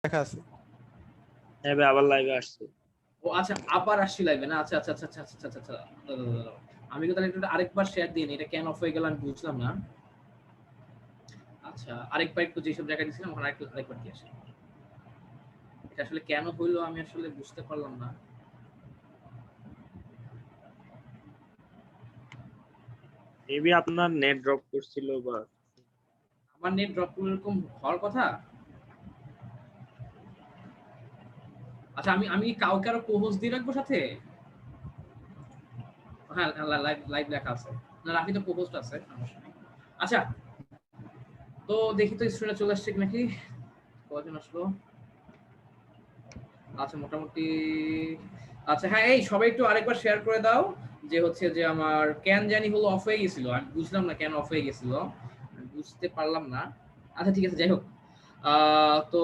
দেখা আছে। হ্যাঁ ভাই আবার লাইভে আসছে। ও আচ্ছা আবার আসছি লাইভে না? আচ্ছা আচ্ছা আচ্ছা আচ্ছা আচ্ছা আচ্ছা আচ্ছা আমি তো তাহলে একটু আরেকবার শেয়ার দিই, এটা কেন অফ হয়ে গেল আমি বুঝলাম না। আচ্ছা আরেকবার একটু যেসব জায়গায় দিয়েছিলাম ওখানে আরেকবার দিয়ে আসি। এটা আসলে কেন হইলো আমি আসলে বুঝতে পারলাম না। মেবি আপনার নেট ড্রপ করছিল বা আমার নেট ড্রপ এরকম হওয়ার কথা। আচ্ছা আমি আমি কাউকে আরো পোস্ট দিয়ে রাখবো সাথে। হ্যাঁ লাইভ লাইভ লেখা আছে না, রাখি তো পোস্ট আছে সমস্যা নেই। আচ্ছা তো দেখি তো স্টুডেন্ট চলে আসছে নাকি, কজন আসলো। আচ্ছা মোটামুটি আচ্ছা হ্যাঁ এই সবাই একটু আরেকবার শেয়ার করে দাও যে হচ্ছে যে আমার কেন জানি হলো অফ হয়ে গেছিল, আমি বুঝলাম না কেন অফ হয়ে গেছিল, বুঝতে পারলাম না। আচ্ছা ঠিক আছে যাই হোক। তো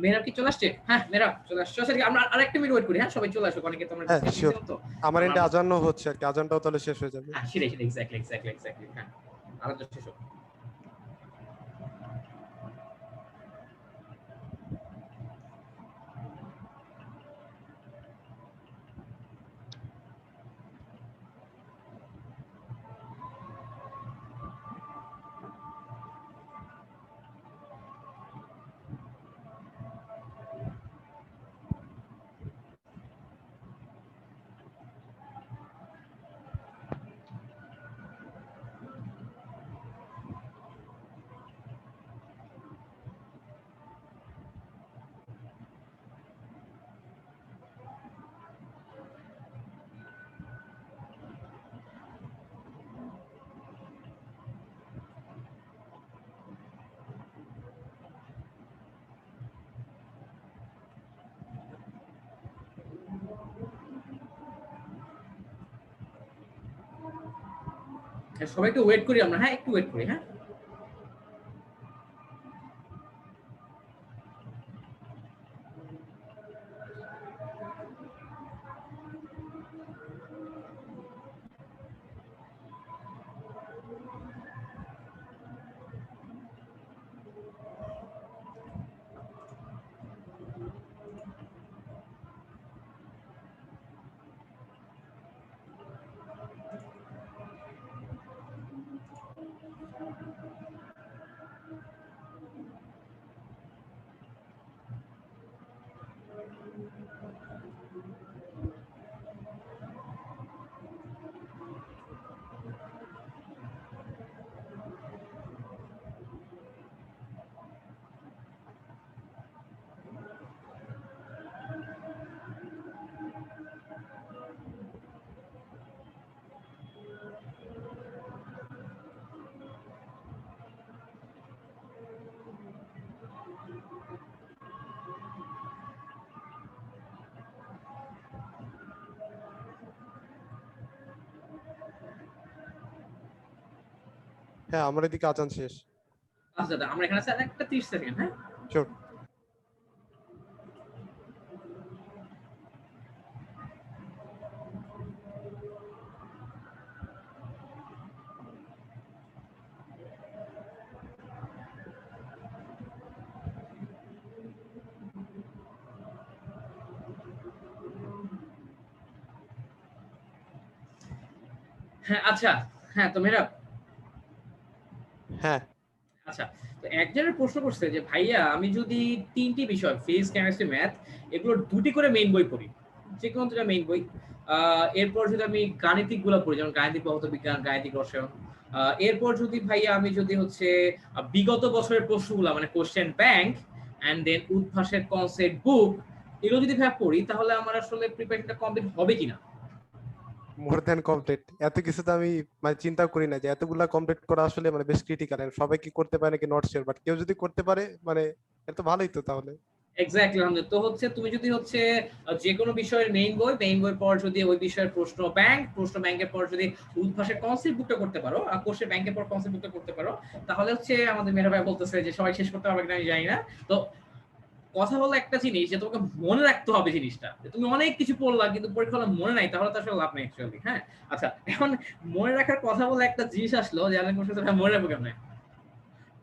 মেহরাব কি চলে আসছে? হ্যাঁ মেহরাব চলে আসছে। আচ্ছা আমরা আরেকটা মিনিট ওয়েট করি, হ্যাঁ সবাই চলে আসো, অনেকে তোমরা হ্যাঁ ডিসকাস শিওর। করছিলাম তো আমার আমরা এন্ডে আজানও হচ্ছে আর কি, আজানটাও তাহলে শেষ হয়ে যাবে। হ্যাঁ সেটাই সেটাই এক্স্যাক্টলি এক্স্যাক্টলি এক্স্যাক্টলি হ্যাঁ আরেকটা শেষ হোক। সবাই একটু ওয়েট করি আমরা, হ্যাঁ একটু ওয়েট করি হ্যাঁ। হ্যাঁ আমার এদিকে আজান শেষ। আচ্ছা দাদা আমরা এখানে আছে একটা 30 সেকেন্ড হ্যাঁ। শিওর। হ্যাঁ আচ্ছা হ্যাঁ তো মেহরাব হ্যাঁ আচ্ছা তো একজনের প্রশ্ন করছে যে ভাইয়া আমি যদি তিনটি বিষয় ফিজিক্স কেমিস্ট্রি ম্যাথ এগুলোর দুটি করে মেইন বই পড়ি, যে কোনো দুটো মেইন বই, এরপর যদি আমি গাণিতিক গুলো পড়ি যেমন গাণিতিক পদার্থবিজ্ঞান গাণিতিক রসায়ন, এরপর যদি ভাইয়া আমি যদি হচ্ছে বিগত বছরের প্রশ্নগুলো মানে কোশ্চেন ব্যাংক এন্ড দেন উদ্ভাসের কনসেপ্ট বুক এগুলো যদি ভাইয়া পড়ি তাহলে আমার আসলে প্রিপারেশনটা কমপ্লিট হবে কিনা। More than complete. এত কিছু তো আমি মানে চিন্তা করি না যে এতগুলা কমপ্লিট করা আসলে মানে বেশ ক্রিটিক্যাল। সবাই কি করতে পারে নাকি নট শিওর, বাট কেউ যদি করতে পারে মানে এত ভালোই তো তাহলে। এক্স্যাক্টলি আলহামদুলিল্লাহ। তো হচ্ছে তুমি যদি হচ্ছে যে কোনো বিষয়ের মেইন বই পর যদি ওই বিষয়ের প্রশ্ন ব্যাংকের পর যদি উদ্ভাসের কনসেপ্ট বুকটা করতে পারো আর কোর্সের ব্যাংকের পর কনসেপ্ট বুকটা করতে পারো তাহলে হচ্ছে আমাদের মেহরা ভাই বলতেছে যে সবাই শেষ করতে পারবে কিনা আমি জানি না। তো কথা বলা একটা জিনিস যে তোমাকে মনে রাখতে হবে জিনিসটা, তুমি অনেক কিছু পড়লা কিন্তু পরীক্ষা হলে মনে নাই তাহলে তো আসলে লাভ নেই অ্যাকচুয়ালি। হ্যাঁ আচ্ছা এখন মনে রাখার কথা বলে একটা জিনিস আসলো যে আমি মনে রাখবো কেমন।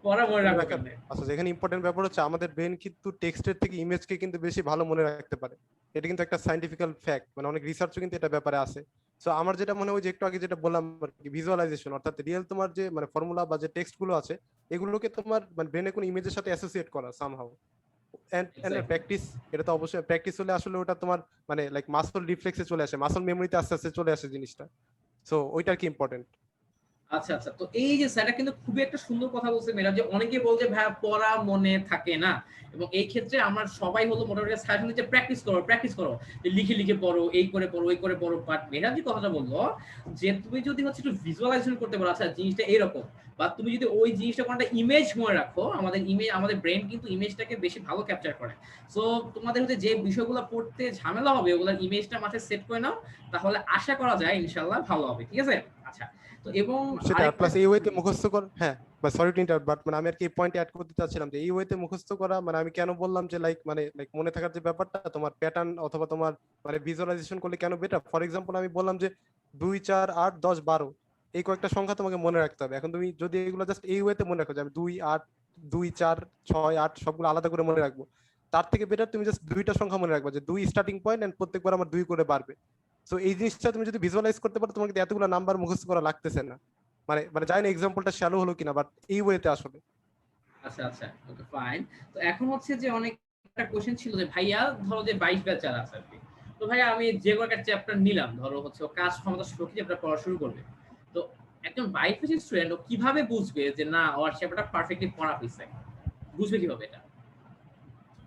পড়া মনে মনে রাখবো রাখার কেমনে? আচ্ছা যেখানে ইম্পর্টেন্ট ব্যাপার হচ্ছে আমাদের ব্রেন কিন্তু টেক্সটের থেকে ইমেজকে কিন্তু বেশি ভালো মনে রাখতে পারে। এটা কিন্তু একটা সায়েন্টিফিক্যাল ফ্যাক্ট, মানে অনেক রিসার্চও কিন্তু এটা ব্যাপারে আছে। সো আমার যেটা মনে হয় যে একটু আগে যেটা বললাম আর কি, ভিজুয়ালাইজেশন অর্থাৎ রিয়েল তোমার যে মানে ফর্মুলা বা যে টেক্সট গুলো আছে এগুলোকে তোমার মানে ব্রেনে কোনো ইমেজের সাথে অ্যাসোসিয়েট করা সামহাউ। And exactly. প্র্যাকটিস, এটা তো অবশ্যই প্র্যাকটিস হলে আসলে ওটা তোমার মানে লাইক মাসল রিফ্লেক্সে চলে আসে, মাসল মেমোরিতে আস্তে আস্তে চলে আসে জিনিসটা। সো ওইটার কি ইম্পর্টেন্ট। আচ্ছা, আচ্ছা। তো এই যে স্যারটা কিন্তু খুবই একটা সুন্দর কথা বলছে মেয়েরা, যে অনেকে বলে যে ভাইয়া পড়া মনে থাকে না। এবং এই ক্ষেত্রে আমরা সবাই হলো মোটামুটি সাজেশন দিচ্ছে প্র্যাকটিস করো, প্র্যাকটিস করো। যে লিখে, লিখে পড়ো, এই করে পড়ো, ওই করে পড়ো। বাট মেয়েরা যে কথাটা বলল যে তুমি যদি হচ্ছে একটু ভিজুয়ালাইজেশন করতে পারো, আচ্ছা জিনিসটা এরকম। বা তুমি যদি ওই জিনিসটা কোনো একটা ইমেজ মনে রাখো, আমাদের ব্রেইন কিন্তু ইমেজটাকে বেশি ভালো ক্যাপচার করে। সো তোমাদের হচ্ছে যে বিষয়গুলো পড়তে ঝামেলা হবে ওগুলোর ইমেজটা মাথায় সেট করে নাও। তাহলে আশা করা যায় ইনশাআল্লাহ ভালো হবে। ঠিক আছে? আচ্ছা। তো এবং সেটা আরেকটা প্লাস এই ওয়েতে মুখস্থ কর, হ্যাঁ বা সরি টু ইন্টারাপ্ট, বাট মানে আমি আর কি এই পয়েন্ট অ্যাড করতে চাচ্ছিলাম যে এই ওয়েতে মুখস্থ করা মানে আমি কেন বললাম যে লাইক মানে লাইক মনে থাকার যে ব্যাপারটা তোমার প্যাটার্ন অথবা তোমার মানে ভিজুয়ালাইজেশন করলে কেন বেটার। ফর এক্সাম্পল আমি বললাম যে 2 4 8 10 12 এই কয়েকটা সংখ্যা তোমাকে মনে রাখতে হবে। এখন তুমি যদি এগুলো জাস্ট এই ওয়েতে মনে রাখো যে আমি 2 8 2 4 6 8 সবগুলো আলাদা করে মনে রাখবো, তার থেকে বেটার তুমি জাস্ট দুইটা সংখ্যা মনে রাখবা যে 2 স্টার্টিং পয়েন্ট এন্ড প্রত্যেকবার আমার 2 করে বাড়বে। সো এই জিনিসটা তুমি যদি ভিজুয়ালাইজ করতে পারো তোমাকে কিন্তু এতগুলো নাম্বার মুখস্থ করা লাগতেছে না। মানে মানে জানি না এক্সাম্পলটা শ্যালো হলো কিনা, বাট এই ওয়েতে আসলে। আচ্ছা, আচ্ছা। Okay fine. তো এখন হচ্ছে যে অনেক একটা কোশ্চেন ছিল যে ভাইয়া ধরো যে 22 ব্যাচ যারা আছে আরকি। তো ভাইয়া আমি যে কোনো একটা চ্যাপ্টার নিলাম। ধরো হচ্ছে ও কাজ ক্ষমতা শক্তি চ্যাপ্টার পড়া শুরু করবে। তো একজন 22 ব্যাচের স্টুডেন্ট ও কিভাবে বুঝবে যে না ওর চ্যাপ্টারটা পারফেক্টলি পড়া হইছে? বুঝবে কিভাবে এটা?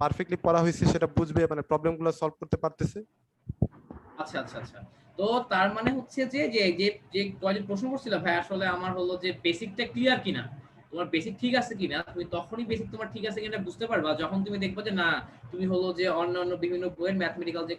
পারফেক্টলি পড়া হয়েছে সেটা বুঝবে মানে প্রবলেম গুলো সলভ করতে পারতেছে। আচ্ছা, আচ্ছা, আচ্ছা। তো তার মানে হচ্ছে যে যে যে যে কয়জন প্রশ্ন করছিল ভাই আসলে আমার হলো যে বেসিকটা ক্লিয়ার কিনা? তোমার বেসিক ঠিক আছে কিনা? তুমি তখনই বেসিক তোমার ঠিক আছে কিনা বুঝতে পারবা যখন তুমি দেখবা যে না তুমি হলো যে অন্যান্য বিভিন্ন বইয়ের ম্যাথমেটিক্যাল যে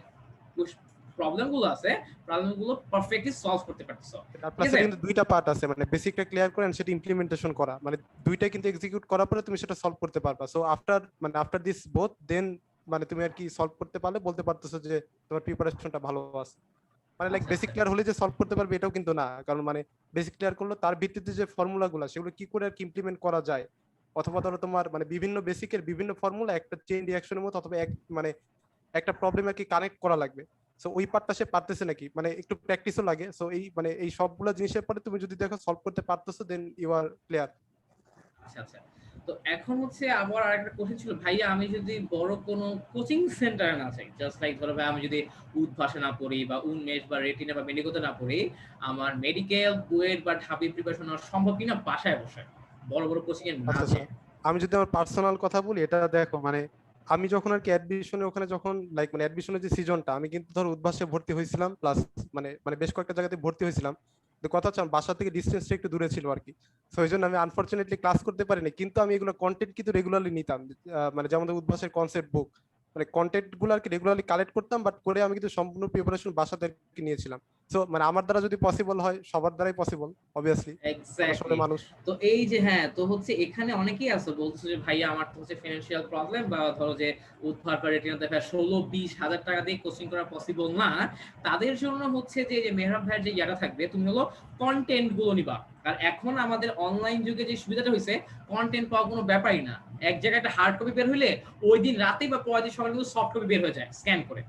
প্রবলেম গুলো আছে, প্রবলেম গুলো পারফেক্টলি সলভ করতে পারতেছো। আর ঠিক প্লাস আছে? এটা কিন্তু দুইটা পার্ট আছে, মানে বেসিকটা ক্লিয়ার করে and সেটা ইমপ্লিমেন্টেশন করা, মানে দুইটা কিন্তু এক্সিকিউট করার পরে তুমি সেটা সলভ করতে পারবা। সো আফটার মানে আফটার দিস বোথ দেন মানে তুমি আর কি সলভ করতে পারলে বলতে পারতেছো যে তোমার প্রিপারেশনটা ভালো আছে। মানে লাইক আচ্ছা, বেসিক আচ্ছা। ক্লিয়ার হলে যে সলভ করতে পারবে এটাও কিন্তু না, কারণ মানে বেসিক ক্লিয়ার করলে তার ভিত্তিতে যে ফর্মুলা গুলা সেগুলো কি করে আর কি ইমপ্লিমেন্ট করা যায়, অথবা ধরো তোমার মানে বিভিন্ন বেসিকের বিভিন্ন ফর্মুলা একটা চেইন রিঅ্যাকশনের মতো অথবা এক মানে একটা প্রবলেম আর কি কানেক্ট করা লাগবে। সো ওই পার্টটা সে পারতেছে নাকি, মানে একটু প্র্যাকটিসও লাগে। সো এই মানে এই সবগুলো জিনিসের পরে তুমি যদি দেখো সলভ করতে পারতেছো দেন ইউ আর ক্লিয়ার। আচ্ছা, আচ্ছা। তো এখন হচ্ছে আবার আরেকটা কোশ্চেন ছিল ভাইয়া আমি যদি বড় কোনো কোচিং সেন্টারে না যাই, জাস্ট লাইক ধরো ভাই আমি যদি উদ্ভাসে না পড়ি বা উন্মেষ বা রেটিনা বা মেডিকোতে না পড়ি, আমার মেডিকেল বুয়েট বা ঢাবি প্রিপারেশন নেওয়া সম্ভব কিনা বাসায় বসে বড় বড় কোচিং এ না আচ্ছা আচ্ছা, যেয়ে? আমি যদি আমার পার্সোনাল কথা বলি, এটা দেখো মানে আমি যখন আর কি অ্যাডমিশনে ওখানে যখন লাইক মানে অ্যাডমিশনের যে সিজনটা আমি কিন্তু ধর উদ্ভাসে ভর্তি হয়েছিলাম, প্লাস মানে মানে বেশ কয়েকটা জায়গাতে ভর্তি হয়েছিলাম। তো কথা হচ্ছে আমার বাসা থেকে ডিস্টেন্সটা একটু দূরে ছিল আর কি। তো ওই জন্য আমি আনফরচুনেটলি ক্লাস করতে পারিনি, কিন্তু আমি এগুলো কন্টেন্ট কিন্তু রেগুলারলি নিতাম। মানে যেমন ধর উদ্ভাসের কনসেপ্ট বুক, মানে কন্টেন্ট গুলো আর কি রেগুলারলি কালেক্ট করতাম, বাট করে আমি কিন্তু সম্পূর্ণ প্রিপারেশন বাসা থেকে নিয়েছিলাম। সো মানে আমার দ্বারা যদি পসিবল হয় সবার দ্বারাই পসিবল অবভিয়াসলি, আমরা সবাই এক্স্যাক্টলি। মানুষ। তো এই যে হ্যাঁ, তো হচ্ছে এখানে অনেকেই আছে বলতেছে যে ভাইয়া আমার তো হচ্ছে ফিনান্সিয়াল প্রবলেম বা ধরো যে উদ্ধার বা রেটিনা দেখা 16-20 হাজার টাকা দিয়ে কোচিং করা পসিবল না। তাদের জন্য হচ্ছে যে যে মেহরাব ভাইয়ের যে ইয়াটা থাকবে তুমি হলো কনটেন্ট গুলো নিবা। আর এখন আমাদের অনলাইন যুগে যে সুবিধাটা হইছে কনটেন্ট পাওয়া কোনো ব্যাপারই না। এক জায়গায় একটা হার্ড কপি বের হইলে ওই দিন রাতেই বা পরের দিন সকালে কিন্তু সফট কপি বের হয়ে যায় স্ক্যান করে।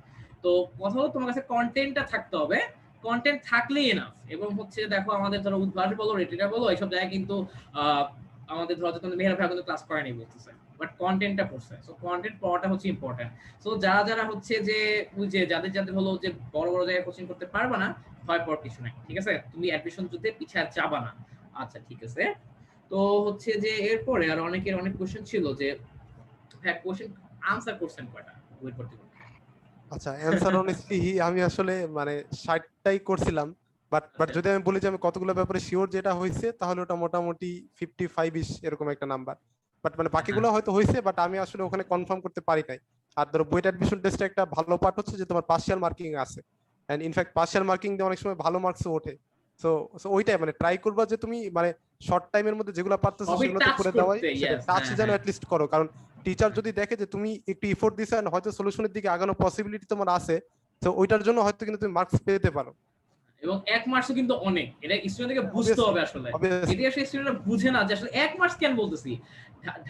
তো কথা হলো তোমার কাছে কনটেন্টটা থাকতে হবে। কনটেন্ট থাকলেই এনাফ। এবং হচ্ছে দেখো আমাদের ধরো উদ্ভাস বলো রেটিনা বলো এইসব জায়গায় কিন্তু আহ, আমাদের ধরো যে মেহরা ভাই কিন্তু ক্লাস করেনি বলতেছে, বাট কন্টেন্টটা পড়ছে। সো কন্টেন্ট পড়াটা হচ্ছে ইম্পর্টেন্ট। সো যারা যারা হচ্ছে যে ওই যে যাদের যাদের হলো যে বড় বড় জায়গায় কোচিং করতে পারবা না, ভয় পাওয়ার কিছু নাই। ঠিক আছে? তুমি অ্যাডমিশন যুদ্ধে পিছায় যাবা না। আচ্ছা ঠিক আছে। তো হচ্ছে যে এরপরে আর অনেকের অনেক কোশ্চেন ছিল যে হ্যাঁ কোশ্চেন আনসার করছেন কয়টা বই পড়তে পড়তে? আচ্ছা অ্যানসার অনেস্টলি আমি আসলে মানে 60টাই করছিলাম, বাট বাট আচ্ছা। যদি আমি বলি যে আমি কতগুলো ব্যাপারে শিওর যেটা হয়েছে তাহলে ওটা মোটামুটি 55 ইস এরকম একটা নাম্বার। বাট মানে হ্যাঁ। বাকিগুলো হয়তো হয়েছে, বাট আমি আসলে ওখানে কনফার্ম করতে পারি নাই। আর ধরো বুয়েট অ্যাডমিশন টেস্টে একটা ভালো পার্ট হচ্ছে যে তোমার পার্শিয়াল মার্কিং আছে, এন্ড ইনফ্যাক্ট পার্শিয়াল মার্কিং দিয়ে অনেক সময় ভালো মার্কসও ওঠে। সো সো ওইটাই মানে ট্রাই করবা যে তুমি মানে শর্ট টাইমের মধ্যে যেগুলো পারতেছো সবই সেগুলো তো টাচ করে দেওয়াই, করতে, সেটা ইয়েস, টাচ হ্যাঁ, যেন হ্যাঁ। অ্যাটলিস্ট করো, কারণ টিচার যদি দেখে যে তুমি একটু এফোর্ট দিছো and হয়তো সলিউশনের দিকে আগানোর পসিবিলিটি তোমার আছে, তো ওইটার জন্য হয়তো কিন্তু তুমি মার্কস পেতে পারো। এবং 1 মার্কসও কিন্তু অনেক। এটা স্টুডেন্টকে বুঝতে হবে আসলে। Obviously, এটি আসলে স্টুডেন্টরা বুঝে না যে আসলে 1 মার্কস কেন বলতেছি।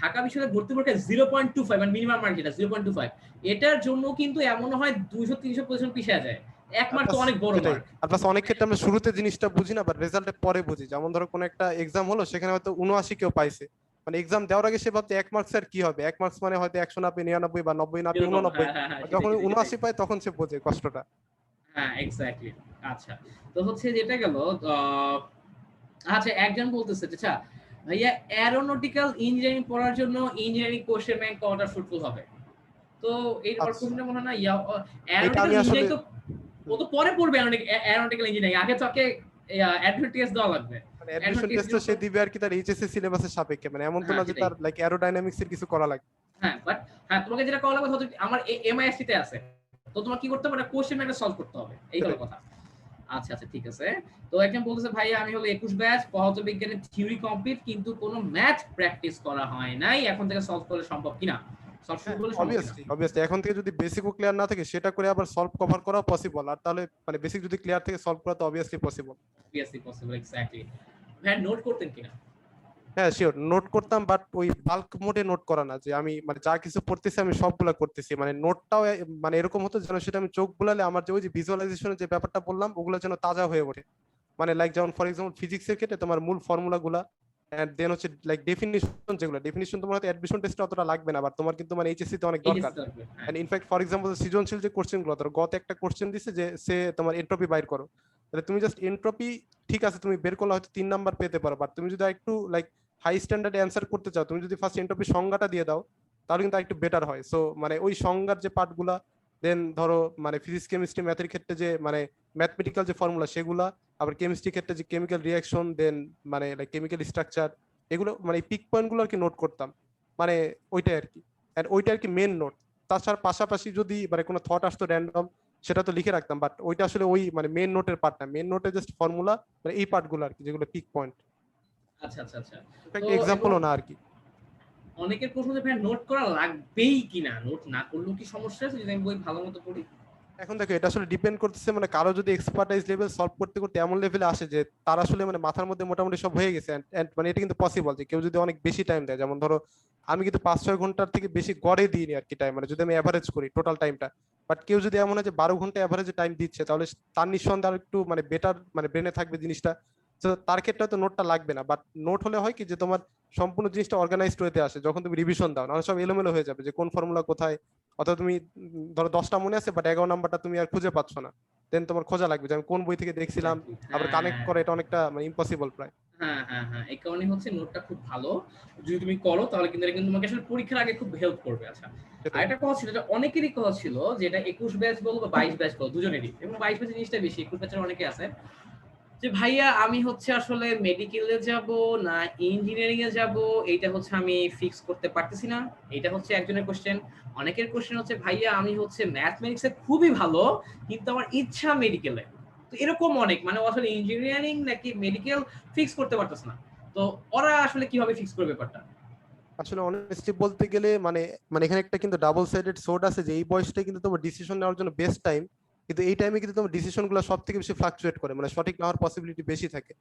ঢাকা বিশ্ববিদ্যালয়ে ভর্তি পরীক্ষায় 0.25 মানে মিনিমাম মার্ক যেটা 0.25 এটার জন্য কিন্তু এমন হয় 200-300 পজিশন পিছিয়ে যায়। 1 আর মার্ক তো plus অনেক বড় সেটাই। মার্ক। আর plus অনেক ক্ষেত্রে আমরা শুরুতে জিনিসটা বুঝি না, বাট রেজাল্টের পরে বুঝি। যেমন ধরো কোনো একটা এক্সাম হলো, সেখানে হয়তো ৭৯ কেউ পাইছে। মানে এক্সাম দেওয়ার আগে সে ভাবছে ১ মার্কস আর কি হবে? ১ মার্কস মানে হয়তো ১০০ না পেয়ে ৯৯ বা ৯০ না পেয়ে এরকম ৮৯। হ্যাঁ, আর সেটাই, যখন সেটাই, সেটাই। ৭৯ পায় তখন সে বোঝে কষ্টটা। হ্যাঁ, এক্সাক্টলি। আচ্ছা। তো হচ্ছে যেটা গেল আ আচ্ছা একজন বলতেছে যে, আচ্ছা ভাইয়া অ্যারোনটিক্যাল ইঞ্জিনিয়ারিং পড়ার জন্য ইঞ্জিনিয়ারিং কোর্সের ব্যাংক কতটা ফ্রুটফুল হবে? তো এই ওর আচ্ছা, কোশ্চেনটা মনে হয় না এটা অ্যারোনটিক্যাল আমি আসলে ইঞ্জিনিয়ারিং তো ও তো পরে পড়বে অ্যারোনটিক্যাল ইঞ্জিনিয়ারিং। আগে তো ওকে অ্যাডমিট টেস্ট দেওয়া লাগবে। মানে অ্যাডমিট অ্যাডমিশন টেস্টের টেস্টটা জন্য সে তো দিবে আরকি তার এইচএসসি সিলেবাসের সাপেক্ষে। মানে এমন তো হ্যাঁ, না যে সেটাই। তার লাইক অ্যারোডাইনামিক্স এর কিছু করা লাগবে। হ্যাঁ, বাট হ্যাঁ, তোমাকে যেটা করা লাগবে হচ্ছে আমার এমআইএসসি তে আছে। তো তোমার কি করতে হবে? একটা কোশ্চেন ব্যাংকটা সলভ করতে হবে। এই হলো সেটাই। কথা। আচ্ছা, আচ্ছা ঠিক আছে। তো একজন বলতেছে ভাইয়া আমি হলো ২১ ব্যাচ পদার্থবিজ্ঞানের থিওরি কমপ্লিট কিন্তু কোনো ম্যাথ প্র্যাকটিস করা হয় নাই। এখন থেকে সলভ করলে সম্ভব কিনা? সলভ শুরু হ্যাঁ, করলে সম্ভব কিনা? অবভিয়াসলি এখন থেকে যদি বেসিকও ক্লিয়ার না থাকে, সেটা করে আবার সলভ কভার করাও পসিবল। আর তাহলে মানে বেসিক যদি ক্লিয়ার থেকে সলভ করা, তো obviously possible. Obviously possible exactly. ভাইয়া নোট করতেন কিনা? হ্যাঁ, শিওর নোট করতাম, বাট ওই বাল্ক মোডে নোট করা না, যে আমি মানে যা কিছু পড়তেছি আমি সবগুলা করতেছি। মানে নোটটাও মানে এরকম হতো যেন সেটা আমি চোখ বুলালে আমার যে ওই যে ভিজুয়ালাইজেশনের যে ব্যাপারটা বললাম, ওগুলো যেন তাজা হয়ে ওঠে। মানে লাইক যেমন ফর এক্সাম্পল ফিজিক্সের ক্ষেত্রে তোমার মূল ফর্মুলা গুলা, এন্ড দেন হচ্ছে লাইক ডেফিনিশন, যেগুলো ডেফিনিশন তোমার হয়তো অ্যাডমিশন টেস্টে অতটা লাগবে না, বাট তোমার কিন্তু মানে এইচএসসি তে অনেক দরকার। এইচএসসি লাগবে। হ্যাঁ। এন্ড ইনফ্যাক্ট ফর এক্সাম্পল সৃজনশীল যে কোশ্চেন গুলো, ধরো গত একটা কোশ্চেন দিছে যে সে তোমার এন্ট্রপি বাইর করো, তাহলে তুমি জাস্ট এন্ট্রপি, ঠিক আছে তুমি বের করলে হয়তো ৩ নাম্বার পেতে পারো, বাট তুমি যদি একটু লাইক হাই স্ট্যান্ডার্ড অ্যান্সার করতে চাও, তুমি যদি ফার্স্ট এন্ট্রপি সংজ্ঞাটা দিয়ে দাও, তাহলে কিন্তু একটু বেটার হয়। সো মানে ওই সংজ্ঞার যে পার্টগুলা, দেন ধরো মানে ফিজিক্স কেমিস্ট্রি ম্যাথের ক্ষেত্রে যে মানে ম্যাথমেটিক্যাল যে ফর্মুলা সেগুলা, আবার কেমিস্ট্রি ক্ষেত্রে যে কেমিক্যাল রিঅ্যাকশন, দেন মানে লাইক কেমিক্যাল স্ট্রাকচার, এগুলো মানে পিক পয়েন্ট গুলো আর কি নোট করতাম। মানে ওইটাই আর কি, আর ওইটা আর কি মেন নোট। তাছাড়া পাশাপাশি যদি মানে কোনো থট আসতো র্যান্ডম, সেটা তো লিখে রাখতাম, বাট ওইটা আসলে ওই মানে মেন নোটের পার্ট না। মেন নোটে জাস্ট ফর্মুলা, মানে এই পার্ট গুলো আর কি, যেগুলো পিক পয়েন্ট। আচ্ছা, আচ্ছা, আচ্ছা। তো ইনফ্যাক্ট এবং এক্সাম্পলও না আর কি। অনেকের প্রশ্ন যে ভাই নোট করা লাগবেই কিনা? নোট না করলেও কি সমস্যা আছে যদি আমি বই ভালোমতো পড়ি? এখন দেখো, এটা আসলে ডিপেন্ড করতেছে, মানে কারো যদি এক্সপার্টাইজ লেভেল সলভ করতে করতে এমন লেভেলে আসে যে তার আসলে মানে মাথার মধ্যে মোটামুটি সব হয়ে গেছে, and মানে এটা কিন্তু পসিবল যে কেউ যদি অনেক বেশি টাইম দেয়, যেমন ধরো আমি কিন্তু ৫-৬ ঘন্টার থেকে বেশি গড়ে দিইনি আর কি টাইম, মানে যদি আমি অ্যাভারেজ করি টোটাল টাইমটা। বাট কেউ যদি এমন হয় যে ১২ ঘন্টা অ্যাভারেজে টাইম দিচ্ছে, তাহলে তার নিঃসন্দেহে আর একটু মানে বেটার মানে ব্রেনে থাকবে জিনিসটা। তো তার ক্ষেত্রে হয়তো নোটটা লাগবে না, বাট নোট হলে হয় কি যে তোমার সম্পূর্ণ জিনিসটা অর্গানাইজড ওয়েতে আসে, যখন তুমি রিভিশন দাও নাহলে সব এলোমেলো হয়ে যাবে, যে কোন ফর্মুলা কোথায়। অথবা তুমি ধরো ১০টা মনে আছে, বাট ১১ নাম্বারটা তুমি আর খুঁজে পাচ্ছ না, দেন তোমার খোঁজা লাগবে যে আমি কোন বই থেকে দেখছিলাম। এক্সাক্টলি। আবার কানেক্ট হ্যাঁ। করা এটা অনেকটা মানে ইম্পসিবল প্রায়। হ্যাঁ। এই কারণে হচ্ছে নোটটা খুব ভালো। যদি তুমি করো তাহলে কিন্তু এটা কিন্তু তোমাকে আসলে পরীক্ষার আগে খুব হেল্প করবে। আচ্ছা। সেটাই। আরেকটা কথা ছিল যে অনেকেরই কথা ছিল যে এটা ২১ ব্যাচ বলো বা ২২ ব্যাচ বলো দুজনেরই। এবং ২২ ব্যাচের জিনিসটা বেশি। ২১ ব্যাচের অনেকে আছে। যে ভাইয়া আমি হচ্ছে আসলে মেডিকেলে যাব না ইঞ্জিনিয়ারিং এ যাব এইটা হচ্ছে আমি ফিক্স করতে পারতেছি না। এটা হচ্ছে একজনের কোশ্চেন। অনেকের কোশ্চেন হচ্ছে ভাইয়া আমি হচ্ছে ম্যাথমেটিক্স এ খুবই ভালো কিন্তু আমার ইচ্ছা মেডিকেলে। তো এরকম অনেক মানে ও আসলে ইঞ্জিনিয়ারিং নাকি মেডিকেল ফিক্স করতে পারতেছে না। তো ওরা আসলে কিভাবে ফিক্স করবে ব্যাপারটা? আসলে অনেস্টলি বলতে গেলে মানে মানে এখানে একটা কিন্তু ডাবল সাইডেড সোর্ড আছে, যে এই বয়সটাই কিন্তু তোমার ডিসিশন নেওয়ার জন্য বেস্ট টাইম, কিন্তু এই টাইমে কিন্তু তোমার ডিসিশন গুলো সব থেকে বেশি ফ্লাকচুয়েট করে, মানে সঠিক না হওয়ার পসিবিলিটি বেশি থাকে।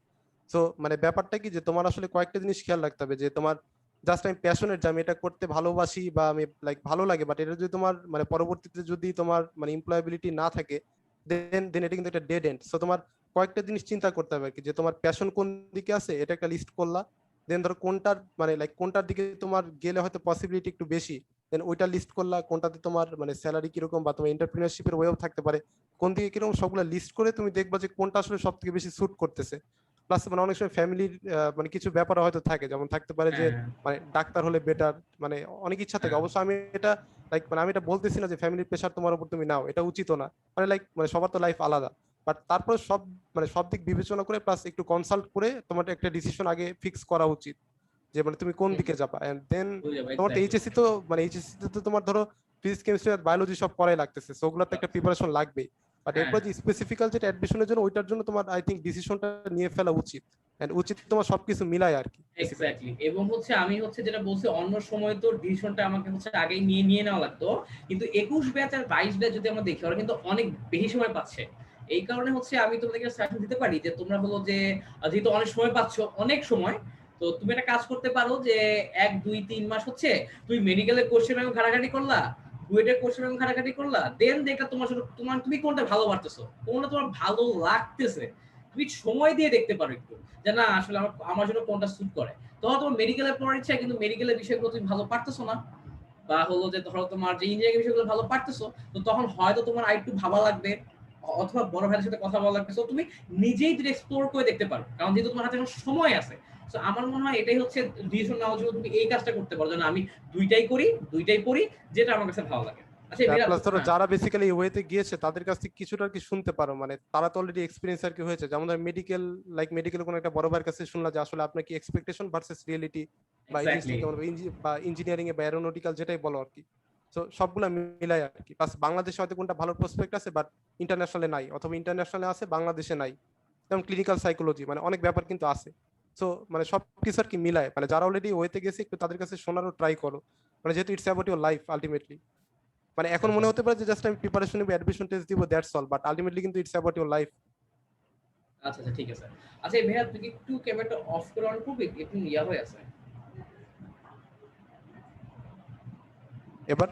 সো মানে ব্যাপারটা কি যে তোমার আসলে কয়েকটা জিনিস খেয়াল রাখতে হবে, যে তোমার জাস্ট আমি প্যাশনেট, যে আমি এটা করতে ভালোবাসি বা আমি লাইক ভালো লাগে, বাট এটা যদি তোমার মানে পরবর্তীতে যদি তোমার মানে এমপ্লয়াবিলিটি না থাকে, দেন দেন এটা কিন্তু একটা ডেড এন্ড। সো তোমার কয়েকটা জিনিস চিন্তা করতে হবে আর কি, যে তোমার প্যাশন কোন দিকে আছে এটা একটা লিস্ট করলা, দেন ধরো কোনটার মানে লাইক কোনটার দিকে তোমার গেলে হয়তো পসিবিলিটি একটু বেশি, দেন ওইটা লিস্ট করলা, কোনটাতে তোমার মানে স্যালারি কিরকম বা তোমার এন্টারপ্রিনারশিপের ওয়েও থাকতে পারে, কোন দিকে কিরকম, সবগুলা লিস্ট করে তুমি দেখবা যে কোনটা আসলে সব থেকে বেশি স্যুট করতেছে। প্লাস মানে অনেক সময় ফ্যামিলির মানে কিছু ব্যাপার হয়তো থাকে, যেমন থাকতে পারে যে হ্যাঁ, মানে ডাক্তার হলে বেটার, মানে অনেক ইচ্ছা থাকে। হ্যাঁ, অবশ্য আমি এটা লাইক মানে আমি এটা বলতেছি না যে ফ্যামিলির প্রেশার তোমার উপর তুমি নাও, এটা উচিত না। মানে লাইক মানে সবার তো লাইফ আলাদা, বাট তারপরে সব মানে সব দিক বিবেচনা করে প্লাস একটু কনসাল্ট করে তোমার একটা ডিসিশন আগে ফিক্স করা উচিত, যে মানে তুমি কোন হুম, দিকে যাবা। এন্ড দেন বুঝে যাবো তোমার তো এক্স্যাক্টলি। এইচএসসি তো মানে এইচএসসি তে তো তোমার ধরো ফিজিক্স কেমিস্ট্রি আর বায়োলজি সব করাই লাগতেছে, সো ওগুলো তো একটা প্রিপারেশন লাগবেই। বাট হ্যাঁ, এরপর যে স্পেসিফিক্যাল যেটা অ্যাডমিশনের জন্য, ওইটার জন্য তোমার আই থিংক ডিসিশনটা নিয়ে ফেলা উচিত, এন্ড উচিত তোমার সবকিছু মিলাই আর কি বেসিক্যালি। এক্স্যাক্টলি। এবং হচ্ছে আমি হচ্ছে যেটা বলছি অন্য সময় তো ডিসিশনটা আমাকে হচ্ছে আগেই নিয়ে নেওয়া লাগতো। কিন্তু ২১ ব্যাচ আর ২২ ব্যাচ যদি আমরা দেখি ওরা কিন্তু অনেক বেশি সময় পাচ্ছে। এই কারণে হচ্ছে আমি তোমাদেরকে সাজেশন দিতে পারি যে তোমরা হলো যে যেহেতু অনেক সময় পাচ্ছ, অনেক সময়, তো তুমি একটা কাজ করতে পারো যে 1 2 3 মাস হচ্ছে তুমি মেডিকেলের কোশ্চেন ব্যাংক ঘাটাঘাটি করলা, বুয়েটের কোশ্চেন ব্যাংক ঘাটাঘাটি করলা, দেন দেখলা তোমার সাথে তোমার তুমি কোনটা ভালো পারতেছো, কোনটা তোমার ভালো লাগতেছে, তুমি সময় দিয়ে দেখতে পারো একটু যে না আসলে আমার জন্য কোনটা স্যুট করে। তখন তোমার মেডিকেলে পড়ার ইচ্ছা কিন্তু মেডিকেলের বিষয়গুলো তুমি ভালো পারতেছো না, বা হলো যে ধরো তোমার যে ইঞ্জিনিয়ারিং বিষয়গুলো ভালো পারতেছো, তো তখন হয়তো তোমার আরেকটু ভাবা লাগবে, অথবা বড় ভাইয়ের সাথে কথা বলা লাগবে। তো তুমি নিজেই যদি এক্সপ্লোর করে দেখতে পারো, কারণ যেহেতু তোমার হাতে এখন সময় আছে। তো আমার মনে হয় এটাই হচ্ছে ডিসিশন নেওয়ার জন্য তুমি এই কাজটা করতে পারো যে না আমি দুইটাই করি, দুইটাই পড়ি, যেটা আমার কাছে ভালো লাগে। আচ্ছা বিরাট, প্লাস ধরো হ্যাঁ, যারা বেসিক্যালি ওয়েতে গিয়েছে তাদের কাছ থেকে কিছুটা আর কি শুনতে পারো, মানে তারা তো অলরেডি এক্সপিরিয়েন্স আর কি হয়েছে। যেমন ধর মেডিকেল, লাইক মেডিকেল কোনো একটা বড় ভাইয়ের কাছে শুনলা যে আসলে আপনার কি এক্সপেকটেশন ভার্সেস রিয়েলিটি, বা এই জিনিসটা এক্স্যাক্টলি। কেমন, বা ইঞ্জিনিয়ারিং এ বা অ্যারোনটিক্যাল যেটাই বলো আর কি। তো সবগুলা মিলাই আর কি। প্লাস বাংলাদেশে হয়তো কোনটা ভালো প্রসপেক্ট আছে বাট ইন্টারন্যাশনালে নাই, অথবা ইন্টারন্যাশনালে আছে বাংলাদেশে নাই। যেমন ক্লিনিক্যাল সাইকোলজি, মানে অনেক ব্যাপার কিন্তু আছে। সো মানে সবকিছু আর কি মিলায়, মানে যারা অলরেডি ওয়েতে গেছে একটু তাদের কাছে শোনারও ট্রাই করো, মানে যেহেতু it's about your life ultimately. মানে আচ্ছা এখন আচ্ছা মনে হতে পারে যে জাস্ট আমি প্রিপারেশন নিব, অ্যাডমিশন টেস্ট দিব, দ্যাটস অল, বাট আলটিমেটলি কিন্তু ইটস অ্যাবাউট ইউর লাইফ। আচ্ছা আচ্ছা ঠিক আছে। আচ্ছা এই ভাইয়া তুই কি একটু ক্যামেরাটা অফ করে অন করবি, একটু ইয়া হয়ে আছে। এবার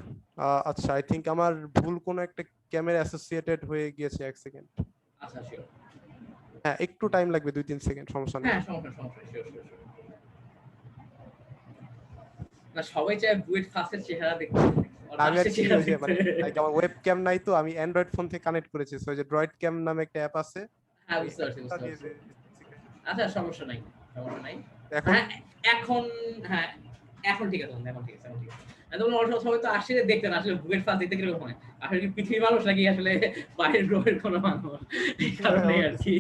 আচ্ছা, আই থিংক আমার ভুল কোনো একটা ক্যামেরা অ্যাসোসিয়েটেড হয়ে গিয়েছে, এক সেকেন্ড। আচ্ছা শিওর। হ্যাঁ, একটু টাইম লাগবে, 2-3 সেকেন্ড, সমস্যা নেই। হ্যাঁ সমস্যা সমস্যা, শিওর শিওর শিওর। না সবাই চায় বুয়েট ফার্স্টের চেহারা দেখতে, আর আমি আর লাস্টের কি চেহারা ওই যে দেখতে। মানে লাইক আমার ওয়েব ক্যাম নাই, তো আমি অ্যান্ড্রয়েড ফোন থেকে কানেক্ট করেছি, সো ওই যে ড্রয়েড ক্যাম নামে একটা অ্যাপ আছে, হ্যাঁ ওই বুঝতে পারছি অ্যাপটা বুঝতে দিয়ে পারছি। বেসিক্যালি। আচ্ছা সমস্যা নাই, সমস্যা নাই। এখন হ্যাঁ এখন, হ্যাঁ এখন ঠিক আছে, এখন ঠিক আছে, এখন ঠিক আছে। তোমরা অনেক সবাই তো আসলে দেখতে না, আসলে বুয়েট ফার্স্ট দেখতে কিরকম হয়, আসলে কি পৃথিবীর মানুষ নাকি আসলে বাইরের গ্রহের কোনো মানুষ, এই কারণে এমন আর কিছু। কি।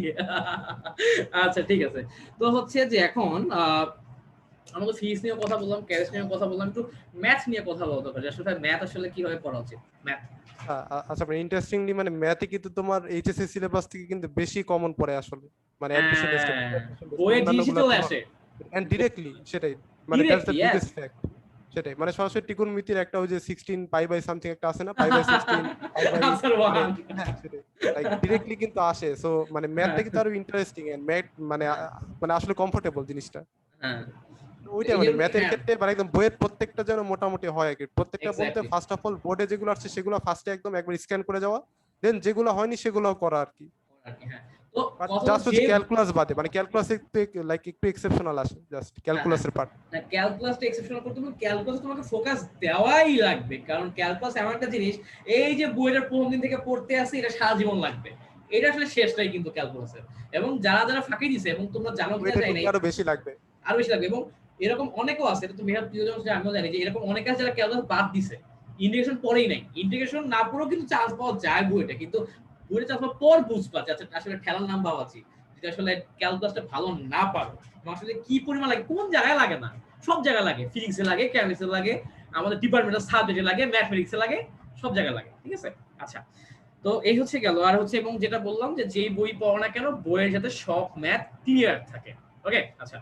আচ্ছা ঠিক আছে। তো হচ্ছে যে এখন আমরা তো ফিজিক্স নিয়ে কথা বললাম, কেমিস্ট্রি নিয়ে কথা বললাম, একটু ম্যাথ নিয়ে কথা বলতে পারি আসলে ম্যাথ আসলে কিভাবে পড়া উচিত, ম্যাথ। আচ্ছা, মানে ইন্টারেস্টিংলি মানে ম্যাথে কিন্তু তোমার এইচএসসি সিলেবাস থেকে কিন্তু বেশি কমন পড়ে আসলে, মানে অ্যাডমিশন টেস্টে হ্যাঁ মানে বইয়ে অন্যান্য জিনিসই গুলা চলে তুলনা, আসে এন্ড ডিরেক্টলি সেটাই, মানে that's the directly, yes. Biggest fact. সেটাই, মানে সরাসরি ত্রিকোণমিতির একটা ওই যে 16 পাই বাই সামথিং একটা আছে না, pi by 16, pi by, answer মানে ওয়ান। হ্যাঁ সেটাই, লাইক ডিরেক্টলি কিন্তু আসে। সো মানে ম্যাথটা কিন্তু আরো ইন্টারেস্টিং এন্ড ম্যাথ মানে মানে আসলে কমফোর্টেবল জিনিসটা। হ্যাঁ তো ওইটাই এই মানে যেমন ম্যাথের হ্যাঁ ক্ষেত্রে মানে একদম বইয়ের প্রত্যেকটা যেন মোটামুটি হয় আর কি। প্রত্যেকটা বলতে এক্স্যাক্টলি। ফার্স্ট অফ অল বোর্ডে যেগুলো আসছে সেগুলো ফার্স্টে একদম একবার স্ক্যান করে যাওয়া, দেন যেগুলো হয়নি সেগুলো করা আর কি। হ্যাঁ তো বাট কথা জাস্ট হচ্ছে হচ্ছে ক্যালকুলাস বাদে, মানে ক্যালকুলাস একটু লাইক একটু এক্সেপশনাল আসে, জাস্ট হ্যাঁ হ্যাঁ ক্যালকুলাসের পার্ট। না ক্যালকুলাসটা এক্সেপশনাল করতে হবে, ক্যালকুলাসে তোমাকে ফোকাস দেওয়াই লাগবে, কারণ ক্যালকুলাস এমন একটা জিনিস, এই যে বইয়ের প্রথম দিন থেকে পড়তে আসি এটা সারা জীবন লাগবে, এটা আসলে শেষটাই কিন্তু ক্যালকুলাসের। এবং যারা যারা ফাঁকি দিছে, এবং তোমরা জানো কিনা ওইটা জানি ঢুকলে না, আরো বেশি লাগবে। আরো বেশি লাগবে। এবং এরকম অনেকেও আছে, এটা তো মেহরাব প্রিয়জন আছে, আমিও জানি যে এরকম অনেকে আছে যারা ক্যালকুলাস বাদ দিছে, ইন্টিগ্রেশন পড়েই নাই, ইন্টিগ্রেশন না পড়েও কিন্তু চান্স পাওয়া যায় বইটা, কিন্তু বইটা চান্স পাওয়ার পর বুঝবা যে আচ্ছা আসলে ঠেলার নাম বাবাজি, যদি আসলে ক্যালকুলাসটা ভালো না পারো, এবং আসলে কি পরিমাণ লাগে, কোন জায়গায় লাগে না, সব জায়গায় লাগে, ফিজিক্সে লাগে, কেমিস্ট্রিতে লাগে, আমাদের ডিপার্টমেন্টাল সাবজেক্টে লাগে, ম্যাথমেটিক্সে লাগে, সব জায়গায় লাগে, ঠিক আছে। আচ্ছা তো এই হচ্ছে গেল। আর হচ্ছে এবং যেটা বললাম যে যেই বই পড়ো না কেন বইয়ের যাতে সব ম্যাথ ক্লিয়ার থাকে। ওকে আচ্ছা।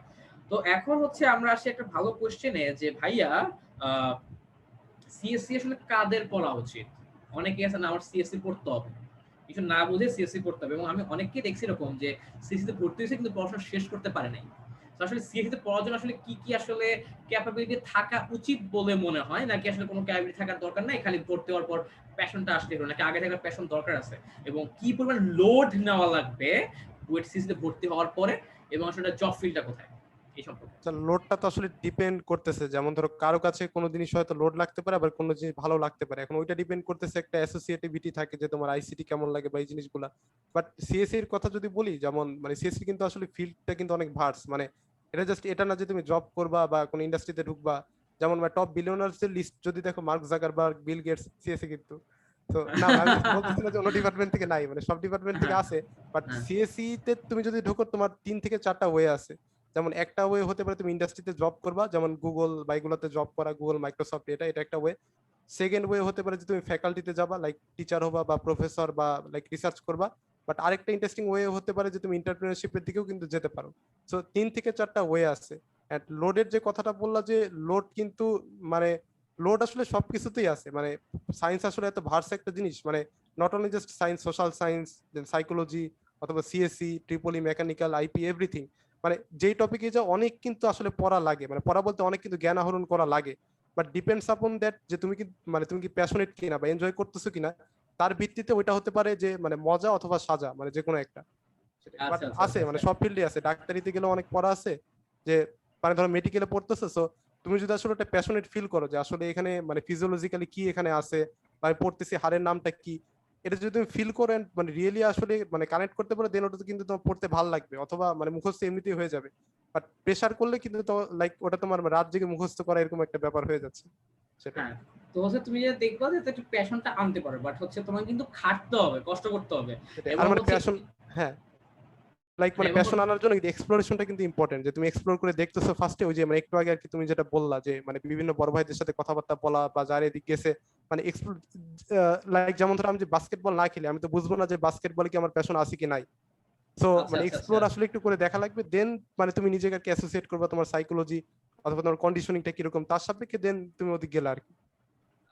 তো এখন হচ্ছে আমরা আসি একটা ভালো কোশ্চেনে যে ভাইয়া সিএসসি আসলে কাদের পড়া উচিত? অনেকে আছে না আমার সিএসসি পড়তে হবে, কিছু না বুঝে সিএসসি পড়তে হবে, এবং আমি অনেককে দেখছি এরকম যে সিএসসি তে ভর্তি হয়েছে কিন্তু পড়াশোনা শেষ করতে পারে নাই। তো আসলে সিএসসি তে পড়ার জন্য আসলে কি কি আসলে ক্যাপাবিলিটি থাকা উচিত বলে মনে হয়, নাকি আসলে কোনো ক্যাপাবিলিটি থাকার দরকার নাই, খালি ভর্তি হওয়ার পর প্যাশনটা আসলে হলো, নাকি আগে থেকে প্যাশন দরকার আছে, এবং কি পরিমাণ লোড নেওয়া লাগবে ওয়েট সিএসসি তে ভর্তি হওয়ার পরে, এবং আসলে জব ফিল্ডটা কোথায়, এই সম্পর্কে। লোডটা তো আসলে ডিপেন্ড করতেছে, যেমন ধরো কারো কাছে কোনো জিনিস হয়তো লোড লাগতে পারে, আবার কোনো জিনিস ভালো লাগতে পারে। এখন ওইটা ডিপেন্ড করতেছে, একটা অ্যাসোসিয়েটিভিটি থাকে যে তোমার আইসিটি কেমন লাগে বা এই জিনিসগুলা। বাট সিএসসি এর কথা যদি বলি, যেমন মানে সিএসসি কিন্তু আসলে ফিল্ডটা কিন্তু অনেক ভার্স, মানে এটা জাস্ট এটা না যে তুমি জব করবা বা কোনো ইন্ডাস্ট্রিতে ঢুকবা। যেমন টপ বিলিয়নার্স এর লিস্ট যদি দেখো, Mark Zuckerberg, Bill Gates CSC কিন্তু। তো না আমি just বলতেছি না যে অন্য ডিপার্টমেন্ট থেকে নাই, মানে সব ডিপার্টমেন্ট থেকে হ্যাঁ আছে। বাট হ্যাঁ সিএসসি তে তুমি যদি ঢোকো, তোমার 3 থেকে 4টা ওয়ে আছে। যেমন একটা ওয়ে হতে পারে তুমি ইন্ডাস্ট্রিতে জব করবা, যেমন গুগল বা এগুলোতে জব করা, গুগল, মাইক্রোসফট, এটা এটা একটা ওয়ে। সেকেন্ড ওয়ে হতে পারে যে তুমি ফ্যাকাল্টিতে যাবা, লাইক টিচার হবা বা প্রফেসর বা লাইক রিসার্চ করবা। বাট আরেকটা ইন্টারেস্টিং ওয়ে হতে পারে যে তুমি এন্টারপ্রেনারশিপের দিকেও কিন্তু যেতে পারো। সো 3 থেকে 4টা ওয়ে আছে। এন্ড লোডের যে কথাটা বললা, যে লোড কিন্তু মানে লোড আসলে সবকিছুতেই আছে, মানে সায়েন্স আসলে এত ভার্স একটা জিনিস, মানে not only just science, social science, then psychology অথবা CSC, triple E, mechanical, IP, everything, মানে যেই টপিকে যা অনেক কিন্তু আসলে পড়া লাগে, মানে পড়া বলতে অনেক কিন্তু জ্ঞান আহরণ করা লাগে, বাট ডিপেন্ডস আপন দ্যাট যে তুমি কি মানে তুমি কি প্যাশনেট কিনা বা এনজয় করতেছো কিনা, তার ভিত্তিতে ওইটা হতে পারে যে মানে মজা অথবা সাজা, মানে যে কোনো একটা। বাট আচ্ছা আচ্ছা আছে আচ্ছা মানে আচ্ছা। সব ফিল্ডে আছে, ডাক্তারিতে গেলেও অনেক পড়া আছে, যে মানে ধরো মেডিকেলে পড়তেছো, সো তুমি যদি আসলে একটা প্যাশনেট ফিল করো যে আসলে এখানে মানে ফিজিওলজিক্যালি কি এখানে আছে, বা আমি পড়তেছি হাড়ের নামটা কি, এটা যদি তুমি ফিল করো and মানে রিয়েলি আসলে মানে কানেক্ট করতে পারো, দেন ওটা কিন্তু তোমার পড়তে ভালো লাগবে, অথবা মানে মুখস্থ এমনিতেই হয়ে যাবে। বাট প্রেশার করলে কিন্তু তো লাইক ওটা তোমার রাত জেগে মুখস্থ করা এরকম একটা ব্যাপার হয়ে যাচ্ছে সেটা। হ্যাঁ, তো হচ্ছে তুমি যে দেখবা যে একটু প্যাশনটা আনতে পারো, বাট হচ্ছে তোমার কিন্তু খাটতে হবে, কষ্ট করতে হবে। সেটাই। আর এবং মানে হচ্ছে প্যাশন, হ্যাঁ, লাইক হ্যাঁ, মানে এবং প্যাশন আনার জন্য এক্সপ্লোরেশনটা কিন্তু ইম্পর্টেন্ট, যে তুমি এক্সপ্লোর করে দেখতেছো ফার্স্টে, ওই যে মানে একটু আগে আর কি তুমি যেটা বললা যে মানে বিভিন্ন বড় ভাইদের সাথে কথাবার্তা বলা বা যার এদিক গেছে, মানে এক্সপ্লোর, লাইক যেমন ধরো আমি যে বাস্কেটবল না খেলি আমি তো বুঝবো না যে বাস্কেটবলে কি আমার প্যাশন আছে কি নাই। সো আচ্ছা মানে আচ্ছা আচ্ছা এক্সপ্লোর আসলে একটু করে দেখা লাগবে, দেন মানে তুমি নিজেকে আর কি অ্যাসোসিয়েট করবে তোমার সাইকোলজি অথবা তোমার কন্ডিশনিংটা কিরকম তার সাপেক্ষে, দেন তুমি ওদিক গেলে আর কি।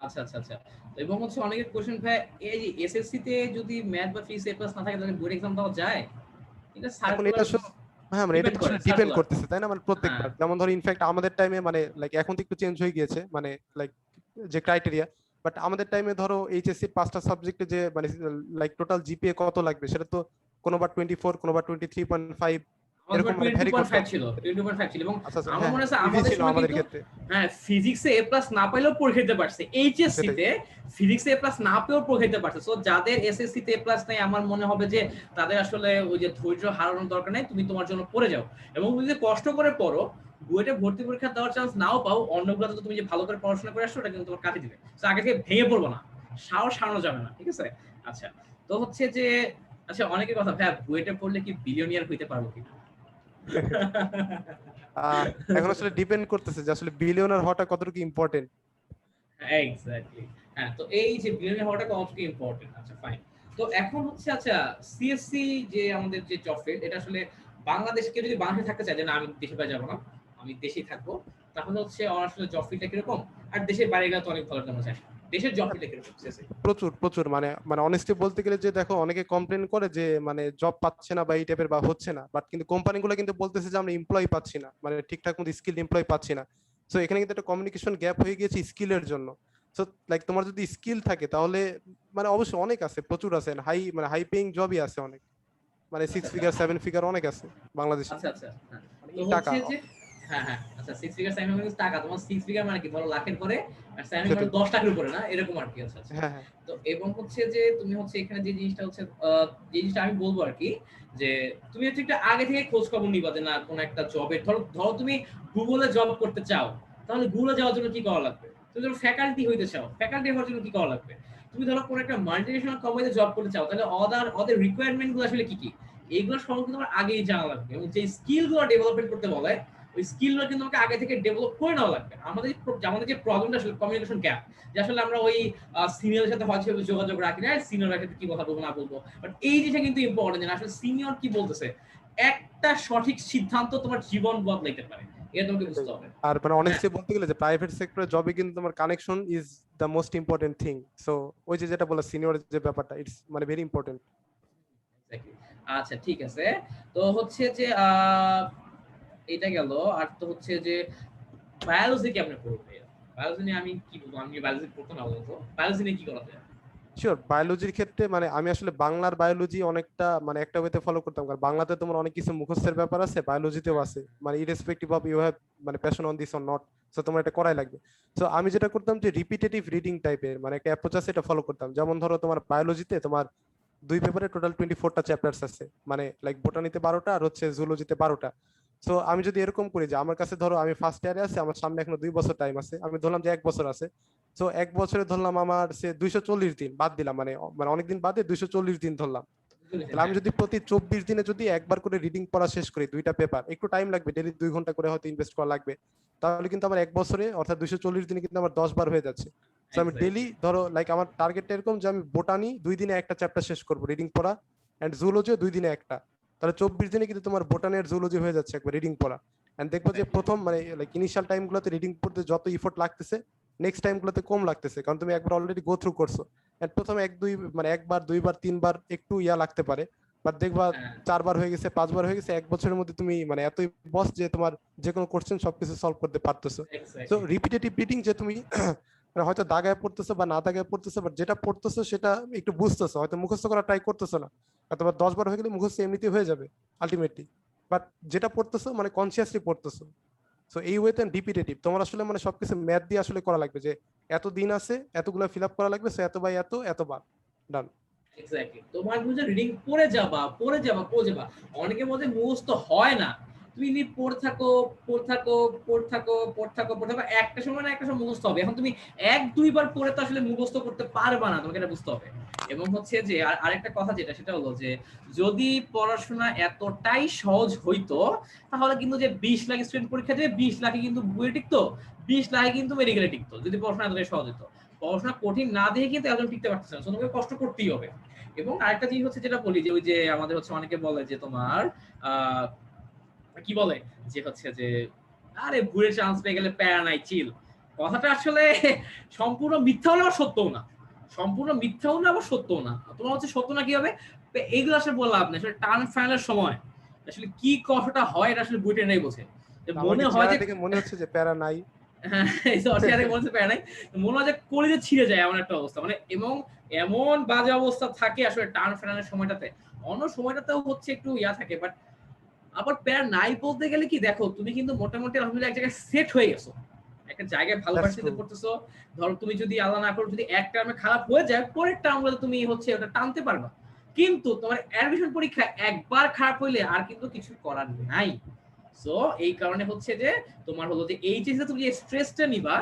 আচ্ছা আচ্ছা আচ্ছা। তো এবং হচ্ছে অনেকের কোশ্চেন ভাই, এই যে এসএসসি তে যদি ম্যাথ বা ফিজিক্স এ প্লাস না থাকে তাহলে বোর্ড এক্সাম দেওয়া যায়? এটা এখন এটা সার্কুলার আসলে, হ্যাঁ মানে এটা ডিপেন্ড করে, আসলে ডিপেন্ড সার্কুলার। করতেছে তাই না, মানে হ্যাঁ। প্রত্যেকবার যেমন ধরো ইনফ্যাক্ট আমাদের টাইমে মানে লাইক এখন তো একটু চেঞ্জ হয়ে গিয়েছে, মানে লাইক যে ক্রাইটেরিয়া, বাট আমাদের টাইমে ধরো এইচএসসি পাঁচটা সাবজেক্টে যে মানে লাইক টোটাল জিপিএ কত লাগবে সেটা তো কোনোবার 24, কোনোবার 23.5, আমাদের এরকম মানে ভ্যারি করতো। 22.5 ছিল, 22.5 ছিল। এবং আচ্ছা আচ্ছা, আমার হ্যাঁ মনে হ্যাঁ, আছে ইজি আমাদের ছিল সময় আমাদের কিন্তু ক্ষেত্রে। হ্যাঁ ফিজিক্সে এ প্লাস না পাইলেও পরীক্ষা দিতে পারছে, এইচএসসি সেটাই। তে ফিজিক্সে এ প্লাস না পেয়েও পরীক্ষা দিতে পারছে। সো যাদের এসএসসি তে এ প্লাস নাই, আমার মনে হবে যে তাদের আসলে ওই যে ধৈর্য হারানোর দরকার নাই, তুমি তোমার জন্য পড়ে যাও। এবং তুমি যদি কষ্ট করে পড়ো, বুয়েটে ভর্তি পরীক্ষা দেওয়ার চান্স নাও পাও, অন্যগুলোতে তো তুমি যে ভালো করে পড়াশোনা করে আসছো ওটা কিন্তু তোমার কাজে দিবে। তো আগে থেকে ভেঙে পড়বো না, সাহস হারানো যাবে না, ঠিক আছে? আচ্ছা, তো হচ্ছে যে আচ্ছা অনেকের কথা ভাই, বুয়েটে পড়লে কি বিলিয়নিয়ার হইতে পারবো কি? আহ এখন আসলে ডিপেন্ড করতেছে যে আসলে বিলিয়নার হওয়াটা কতটুকু ইম্পর্টেন্ট। এক্স্যাক্টলি। হ্যাঁ, তো এই যে বিলিয়নিয়ার হওয়াটা কতটুকু ইম্পর্টেন্ট, আচ্ছা ফাইন। তো এখন হচ্ছে আচ্ছা সিএসসি যে আমাদের যে জব ফিল্ড, এটা আসলে বাংলাদেশে কেউ যদি বাংলাদেশে থাকতে চায় যে না আমি দেশের বাইরে যাবো না, আমি দেশেই থাকবো, তাহলে হচ্ছে আমার আসলে জব ফিল্ডটা কিরকম? আর দেশের বাইরে গেলে তো অনেক ভালো জানা যায়, দেশের জব ফিল্ডটা কিরকম সিএসসি? প্রচুর প্রচুর, মানে মানে অনেস্টলি বলতে গেলে যে দেখো অনেকে কমপ্লেন করে যে মানে জব পাচ্ছে না বা এই টাইপের বা হচ্ছে না, বাট কিন্তু কোম্পানিগুলো কিন্তু বলতেছে যে আমরা এমপ্লয়ি পাচ্ছি না, মানে ঠিকঠাক মতো স্কিল এমপ্লয়ি পাচ্ছি না। সো এখানে কিন্তু একটা কমিউনিকেশন গ্যাপ হয়ে গিয়েছে স্কিলের জন্য। সো লাইক তোমার যদি স্কিল থাকে তাহলে মানে অবশ্যই অনেক আছে, প্রচুর আছে, হাই মানে হাই পেইং জবই আছে অনেক, মানে আচ্ছা 6 ফিগার 7 ফিগার অনেক আছে বাংলাদেশে, আচ্ছা আচ্ছা। হ্যাঁ, মানে তো ইন টাকা। হচ্ছে যে হ্যাঁ হ্যাঁ আচ্ছা, সিক্স ফিগার সাইন মানে টাকা, তোমার সিক্স ফিগার মানে কি, ধরো লাখের পরে, আর সাইন মানে সেটাই। 10 টাকার উপরে না, এরকম আর কি। আচ্ছা আচ্ছা। হ্যাঁ হ্যাঁ। তো এবং হচ্ছে যে তুমি হচ্ছে এখানে যে জিনিসটা হচ্ছে যে জিনিসটা আমি বলবো আর কি, যে তুমি হচ্ছে একটা আগে থেকে খোঁজ খবর নিবা যে না কোন একটা জবে, ধরো ধরো তুমি গুগলে জব করতে চাও, তাহলে গুগলে যাওয়ার জন্য কি করা লাগবে? তুমি ধরো ফ্যাকাল্টি হইতে চাও, ফ্যাকাল্টি হওয়ার জন্য কি করা লাগবে? তুমি ধরো কোন একটা মাল্টিনেশনাল কোম্পানিতে জব করতে চাও, তাহলে ওদের রিকোয়ারমেন্ট গুলো আসলে কি কি, এইগুলো সম্পর্কে তোমার আগেই জানা লাগবে। এবং যে স্কিল গুলো ডেভেলপমেন্ট করতে বলে, ওই স্কিল গুলো কিন্তু তোমাকে আগে থেকে ডেভেলপ করে নেওয়া লাগবে। আমাদের যে প্রবলেমটা আসলে কমিউনিকেশন গ্যাপ, যে আসলে আমরা ওই সিনিয়রের সাথে হয়তো যোগাযোগ রাখি না, সিনিয়রের সাথে কি কথা বলবো না বলবো, বাট এই জিনিসটা কিন্তু ইম্পর্টেন্ট যে আসলে সিনিয়র কি বলতেছে, একটা সঠিক সিদ্ধান্ত তোমার জীবন বদলাইতে পারে, এটা তোমাকে সেটাই। বুঝতে হবে। আর মানে হ্যাঁ, অনেস্টলি বলতে গেলে যে প্রাইভেট সেক্টরে জবে কিন্তু তোমার connection is the most important thing. So ওই যে যেটা বলা সিনিয়র যে ব্যাপারটা, ইটস মানে ভেরি ইম্পর্টেন্ট। exactly। আচ্ছা ঠিক আছে। তো হচ্ছে যে এটা গেল। আর তো হচ্ছে যে বায়োলজি কি আপনি পড়বেন? বায়োলজি নিয়ে আমি কি বলবো, আমি বায়োলজি পড়তে না বলতো, বায়োলজি নিয়ে কি করা যায়? শিওর, বায়োলজির ক্ষেত্রে মানে আমি আসলে বাংলার বায়োলজি অনেকটা মানে একটা ওয়েতে ফলো করতাম, কারণ বাংলাতে তোমার অনেক কিছু মুখস্থের ব্যাপার আছে, বায়োলজিতেও আছে, মানে ইরেসপেক্টিভ অফ ইউ হ্যাভ মানে passion on this or not, so তোমার এটা করাই লাগবে। সো আমি যেটা করতাম যে রিপিটেটিভ রিডিং টাইপের মানে একটা অ্যাপ্রোচ আছে, এটা ফলো করতাম। যেমন ধরো তোমার বায়োলজিতে তোমার দুই পেপারে টোটাল 24টা চ্যাপ্টার্স আছে, মানে লাইক বোটানিতে 12টা আর হচ্ছে জুলজিতে 12টা। সো আমি যদি এরকম করি যে আমার কাছে ধরো আমি ফার্স্ট ইয়ারে আছি, আমার সামনে এখনো 2 বছর টাইম আছে, আমি ধরলাম যে 1 বছর আছে। সো 1 বছরে ধরলাম আমার সে 240 দিন বাদ দিলাম, মানে মানে অনেকদিন বাদে 240 দিন ধরলাম। তাহলে আমি হ্যাঁ, যদি প্রতি 24 দিনে যদি একবার করে রিডিং পড়া শেষ করি দুইটা পেপার, একটু টাইম লাগবে, ডেলি 2 ঘন্টা করে হয়তো ইনভেস্ট করা লাগবে, তাহলে কিন্তু আমার 1 বছরে অর্থাৎ 240 দিনে কিন্তু আমার 10 বার হয়ে যাচ্ছে। তো আমি ডেলি এক্স্যাক্টলি। ধরো লাইক আমার টার্গেটটা এরকম যে আমি বোটানি 2 দিনে একটা চ্যাপ্টার শেষ করবো রিডিং পড়া, এন্ড জুলজিও 2 দিনে একটা, তাহলে 24 দিনে কিন্তু তোমার বোটানি আর জুলজি হয়ে যাচ্ছে একবার রিডিং পড়া। এন্ড দেখবো যে এক্স্যাক্টলি। প্রথম মানে লাইক ইনিশিয়াল টাইম গুলোতে রিডিং পড়তে যত ইফোর্ট লাগতেছে, নেক্সট টাইম গুলোতে কম লাগতেছে, কারণ তুমি একবার অলরেডি গো থ্রু করছো। এন্ড প্রথমে এক দুই মানে একবার দুইবার তিনবার একটু লাগতে পারে, বাট দেখবা হ্যাঁ, 4 বার হয়ে গেছে 5 বার হয়ে গেছে, 1 বছরের মধ্যে তুমি মানে এতই বস যে তোমার যে কোনো কোশ্চেন সবকিছু সলভ করতে পারতেছো। তো এক্স্যাক্টলি। রিপিটেটিভ রিডিং যে তুমি মানে হয়তো দাগায় পড়তেছো বা না দাগায় পড়তেছো, বাট যেটা পড়তেছো সেটা একটু বুঝতেছো, হয়তো মুখস্থ করা ট্রাই করতেছো না, অথবা 10 বার হয়ে গেলে মুখস্থ এমনিতেই হয়ে যাবে আলটিমেটলি। বাট যেটা পড়তেছো মানে কনসিয়াসলি পড়তেছো। সো এই ওয়েতে রিপিটেটিভ তোমার আসলে মানে সবকিছু ম্যাথ দিয়ে আসলে করা লাগবে, যে এত দিন আছে এতগুলো ফিল আপ করা লাগবে, সো এত বাই এত এতবার ডান। এক্স্যাক্টলি, তোমার বুঝে রিডিং পড়ে যাবা পড়ে যাবা পড়ে যাবা। অনেকে বলে মুখস্থ হয় না, তুমি যদি পড়ে থাকো পড়ে থাকো পড়ে থাকো পড়ে থাকো পড়ে থাকো, একটা সময় না একটা সময় মুখস্থ হবে। এখন তুমি এক দুইবার পড়ে তো আসলে মুখস্থ করতে পারবা না, তোমাকে এটা বুঝতে হবে। এবং হচ্ছে যে আরেকটা কথা যেটা সেটা হলো যে যদি পড়াশোনা এতটাই সহজ হইতো, তাহলে কিন্তু যে 20 লাখ স্টুডেন্ট পরীক্ষা দেবে, 20 লাখে কিন্তু বুয়ে টিকতো, 20 লাখে কিন্তু মেডিকেলে টিকতো, যদি পড়াশোনা এতটাই সহজ হতো। পড়াশোনা কঠিন না দেখে কিন্তু একজন টিকতে পারতেছে না, তোমাকে কষ্ট করতেই হবে। এবং আরেকটা জিনিস হচ্ছে যেটা বলি যে ওই যে আমাদের হচ্ছে অনেকে বলে যে তোমার আহ কি বলে যে হচ্ছে যে আরে বুয়ের চান্স পেয়ে গেলে প্যারা নাই, চিল। কথাটা আসলে সম্পূর্ণ মিথ্যা হলে আবার সত্যও না, সম্পূর্ণ মিথ্যা হলে আবার সত্যও না। তোমার হচ্ছে সত্য না কি হবে এইগুলো আসলে বলে লাভ নেই। আসলে টার্ন ফাইনালের সময় আসলে কি কথাটা হয় এটা আসলে বুয়েটের নাই বোঝে। যে আমার মনে কি হয় চেহারা যে দেখে মনে হচ্ছে যে প্যারা নাই? হ্যাঁ, এই যে অচেনা দেখে বলতে পারে নাই, মনে হয় যে কলিজা ছিঁড়ে যায় এমন একটা অবস্থা মানে। এবং এমন বাজে অবস্থা থাকে আসলে টার্ন ফেরানোর সময়টাতে, অন্য সময়টাতেও হচ্ছে একটু থাকে, বাট আবার প্যার নাই বলতে গেলে কি দেখো তুমি কিন্তু মোটামুটি আলহামদুলিল্লাহ এক জায়গায় সেট হয়ে গেছো, একটা জায়গায় ভালো দ্যাটস ট্রু। ভার্সিটিতে পড়তেছো। ধরো তুমি যদি আল্লাহ না করো যদি এক টার্মে খারাপ হয়ে যায়, পরের টার্মগুলো তুমি হচ্ছে ওটা টানতে পারবা। কিন্তু তোমার অ্যাডমিশন পরীক্ষা একবার খারাপ হইলে আর কিন্তু কিছু করার নাই। সো এই কারণে হচ্ছে যে তোমার হলো যে এইচএসে তুমি যে স্ট্রেসটা নিবা,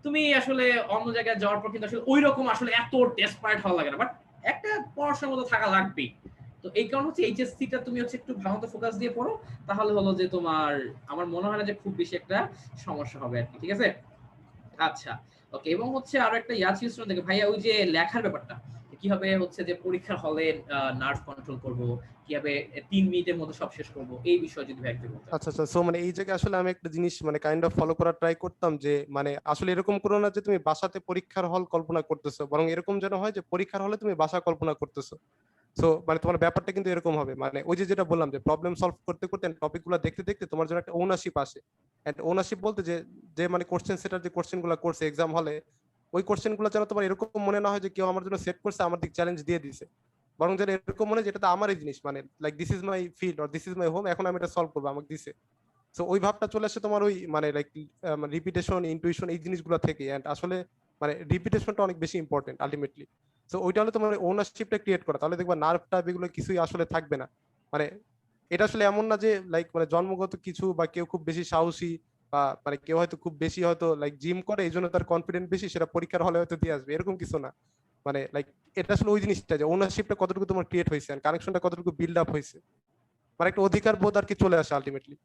তুমি আসলে অন্য জায়গায় যাওয়ার পর কিন্তু আসলে ওই রকম আসলে এত ডেসপারেট হওয়া লাগে না, বাট একটা পড়াশোনার মতো থাকা লাগবেই। তো এই কারণে হচ্ছে এইচএসসিটা তুমি হচ্ছে একটু ভালো মতো ফোকাস দিয়ে পড়ো, তাহলে হলো যে তোমার আমার মনে হয় না যে খুব বেশি একটা সমস্যা হবে আর কি, ঠিক আছে? আচ্ছা, ওকে। এবং হচ্ছে আরো একটা ছিল স্টুডেন্ট থেকে ভাইয়া ওই যে লেখার ব্যাপারটা কিভাবে হচ্ছে যে পরীক্ষার হলে নার্ভ কন্ট্রোল করব, কিভাবে 3 মিনিটের মধ্যে সব শেষ করব, এই বিষয়ে যদি ভাই একটু বলতেন। আচ্ছা আচ্ছা, সো মানে এই জায়গায় আসলে আমি একটা জিনিস মানে কাইন্ড অফ ফলো করার ট্রাই করতাম, যে মানে আসলে এরকম করো না যে তুমি বাসাতে পরীক্ষার হল কল্পনা করতেছো, বরং এরকম যেন হয় যে পরীক্ষার হলে তুমি বাসা কল্পনা করতেছো। সো মানে তোমার ব্যাপারটা কিন্তু এরকম হবে, মানে ওই যে যেটা বললাম যে প্রবলেম সলভ করতে করতে টপিক গুলো দেখতে দেখতে তোমার জন্য একটা ওনারশিপ আসে। এন্ড ওনারশিপ বলতে যে যে মানে কোশ্চেন সেটার যে কোশ্চেন গুলো করছে এক্সাম হলে, ওই কোশ্চেন গুলো যেন তোমার এরকম মনে না হয় যে কেউ আমার জন্য সেট করছে, আমার দিক চ্যালেঞ্জ দিয়ে দিছে, বরং যেন এরকম মনে হয় যেটা তো আমারই জিনিস, মানে like this is my field or this is my home, এখন আমি এটা সলভ করবো, আমাকে দিছে। সো ওই ভাবটা চলে আসে তোমার ওই মানে লাইক রিপিটেশন ইনটুইশন এই জিনিসগুলো থেকে। এন্ড আসলে মানে রিপিটেশনটা অনেক বেশি ইম্পর্টেন্ট আলটিমেটলি। সো ওইটা হলে তোমার ওনারশিপটা ক্রিয়েট করা, তাহলে দেখবা নার্ভ টাইপ এগুলো কিছুই আসলে থাকবে না। মানে এটা আসলে এমন না যে লাইক মানে জন্মগত কিছু, বা কেউ খুব বেশি সাহসী, বা মানে কেউ হয়তো খুব বেশি হয়তো লাইক জিম করে এই জন্য তার কনফিডেন্ট বেশি, সেটা পরীক্ষার হলে হয়তো দিয়ে আসবে, এরকম কিছু না। মানে লাইক এটা আসলে ওই জিনিসটা যে ওনারশিপটা কতটুকু তোমার ক্রিয়েট হয়েছে, কানেকশনটা কতটুকু বিল্ড আপ হয়েছে, মানে একটা অধিকার বোধ আর কি চলে আসে আলটিমেটলি।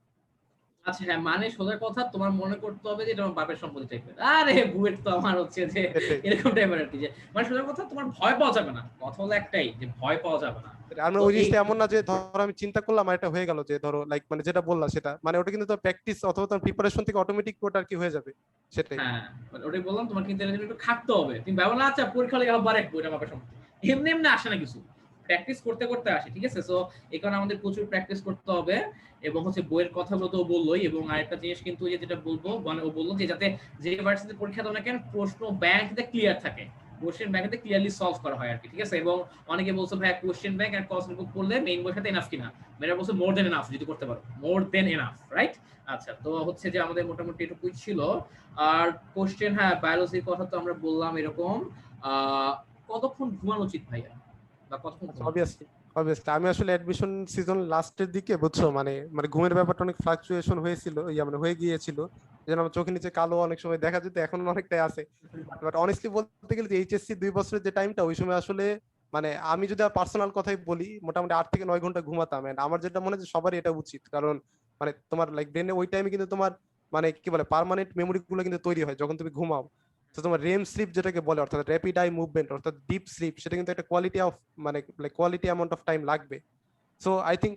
আচ্ছা হ্যাঁ, মানে সোজা কথা তোমার মনে করতে হবে যে এটা আমার বাপের সম্পত্তি টাইপের, আরে বুয়েট তো আমার হচ্ছে যে এটাই। এরকম টাইপের আর কি। যে মানে সোজা কথা তোমার ভয় পাওয়া যাবে না, কথা হলো একটাই যে ভয় পাওয়া যাবে না। আমরা তো ওই এই জিনিসটা এমন না যে ধরো আমি চিন্তা করলাম আর এটা হয়ে গেল, যে ধরো লাইক মানে যেটা বললা সেটা মানে ওটা কিন্তু তোমার প্র্যাকটিস অথবা তোমার প্রিপারেশন থেকে অটোমেটিক ওটা আর কি হয়ে যাবে, সেটাই। হ্যাঁ, ওটাই বললাম তোমার কিন্তু এর জন্য একটু খাটতে হবে। তুমি ভাবো না আচ্ছা পরীক্ষা লেগে হবে আরেক বইটা বাপের সম্পত্তি, এমনি এমনি আসে না কিছু, প্র্যাকটিস করতে করতে আসে, ঠিক আছে? সো এই কারণে আমাদের প্রচুর প্র্যাকটিস করতে হবে। এবং হচ্ছে বইয়ের কথাগুলো তো বললোই। এবং আরেকটা জিনিস কিন্তু ওই যে যেটা বলবো মানে ও বললো যে যাতে যে ভার্সিটিতে পরীক্ষা দাও না কেন প্রশ্ন ব্যাংকতে ক্লিয়ার থাকে, কোশ্চেন ব্যাংকতে ক্লিয়ারলি সলভ করা হয় আর কি, ঠিক আছে? এবং অনেকে বলছে ভাই কোশ্চেন ব্যাংক আর কস্ট বুক পড়লে মেইন বইয়ের সাথে এনাফ কিনা, মেয়েরা বলছে মোর দেন এনাফ যদি করতে পারো, মোর দেন এনাফ, রাইট? আচ্ছা, তো হচ্ছে যে আমাদের মোটামুটি এটুকুই ছিল। আর কোশ্চেন, হ্যাঁ বায়োলজির কথা তো আমরা বললাম এরকম। আহ কতক্ষণ ঘুমানো উচিত ভাইয়া, বা কতক্ষণ আচ্ছা, ঘুমানো উচিত? অবভিয়াসলি অবভিয়াসলি আমি আসলে অ্যাডমিশন সিজন লাস্টের দিকে বুঝছো, মানে মানে ঘুমের ব্যাপারটা অনেক ফ্লাকচুয়েশন হয়েছিল, ইয়া মানে হয়ে গিয়েছিল, যেন আমার চোখের নিচে কালো অনেক সময় দেখা যেত, এখন অনেকটাই আছে। বাট অনেস্টলি বলতে গেলে যে এইচএসসি 2 বছরের যে টাইমটা, ওই সময় আসলে মানে আমি যদি পার্সোনাল কথাই বলি, মোটামুটি 8 থেকে 9 ঘন্টা ঘুমাতাম। And আমার যেটা মনে হয় যে সবারই এটা উচিত, কারণ মানে তোমার লাইক ব্রেনে ওই টাইমে কিন্তু তোমার মানে কি বলে পার্মানেন্ট মেমোরি গুলো কিন্তু তৈরি হয় যখন তুমি ঘুমাও। তো তোমার রেম স্লিপ যেটাকে বলে, অর্থাৎ র্যাপিড আই মুভমেন্ট অর্থাৎ ডিপ স্লিপ, সেটা কিন্তু একটা কোয়ালিটি অফ মানে কোয়ালিটি অ্যামাউন্ট অফ টাইম লাগবে। সো আই থিঙ্ক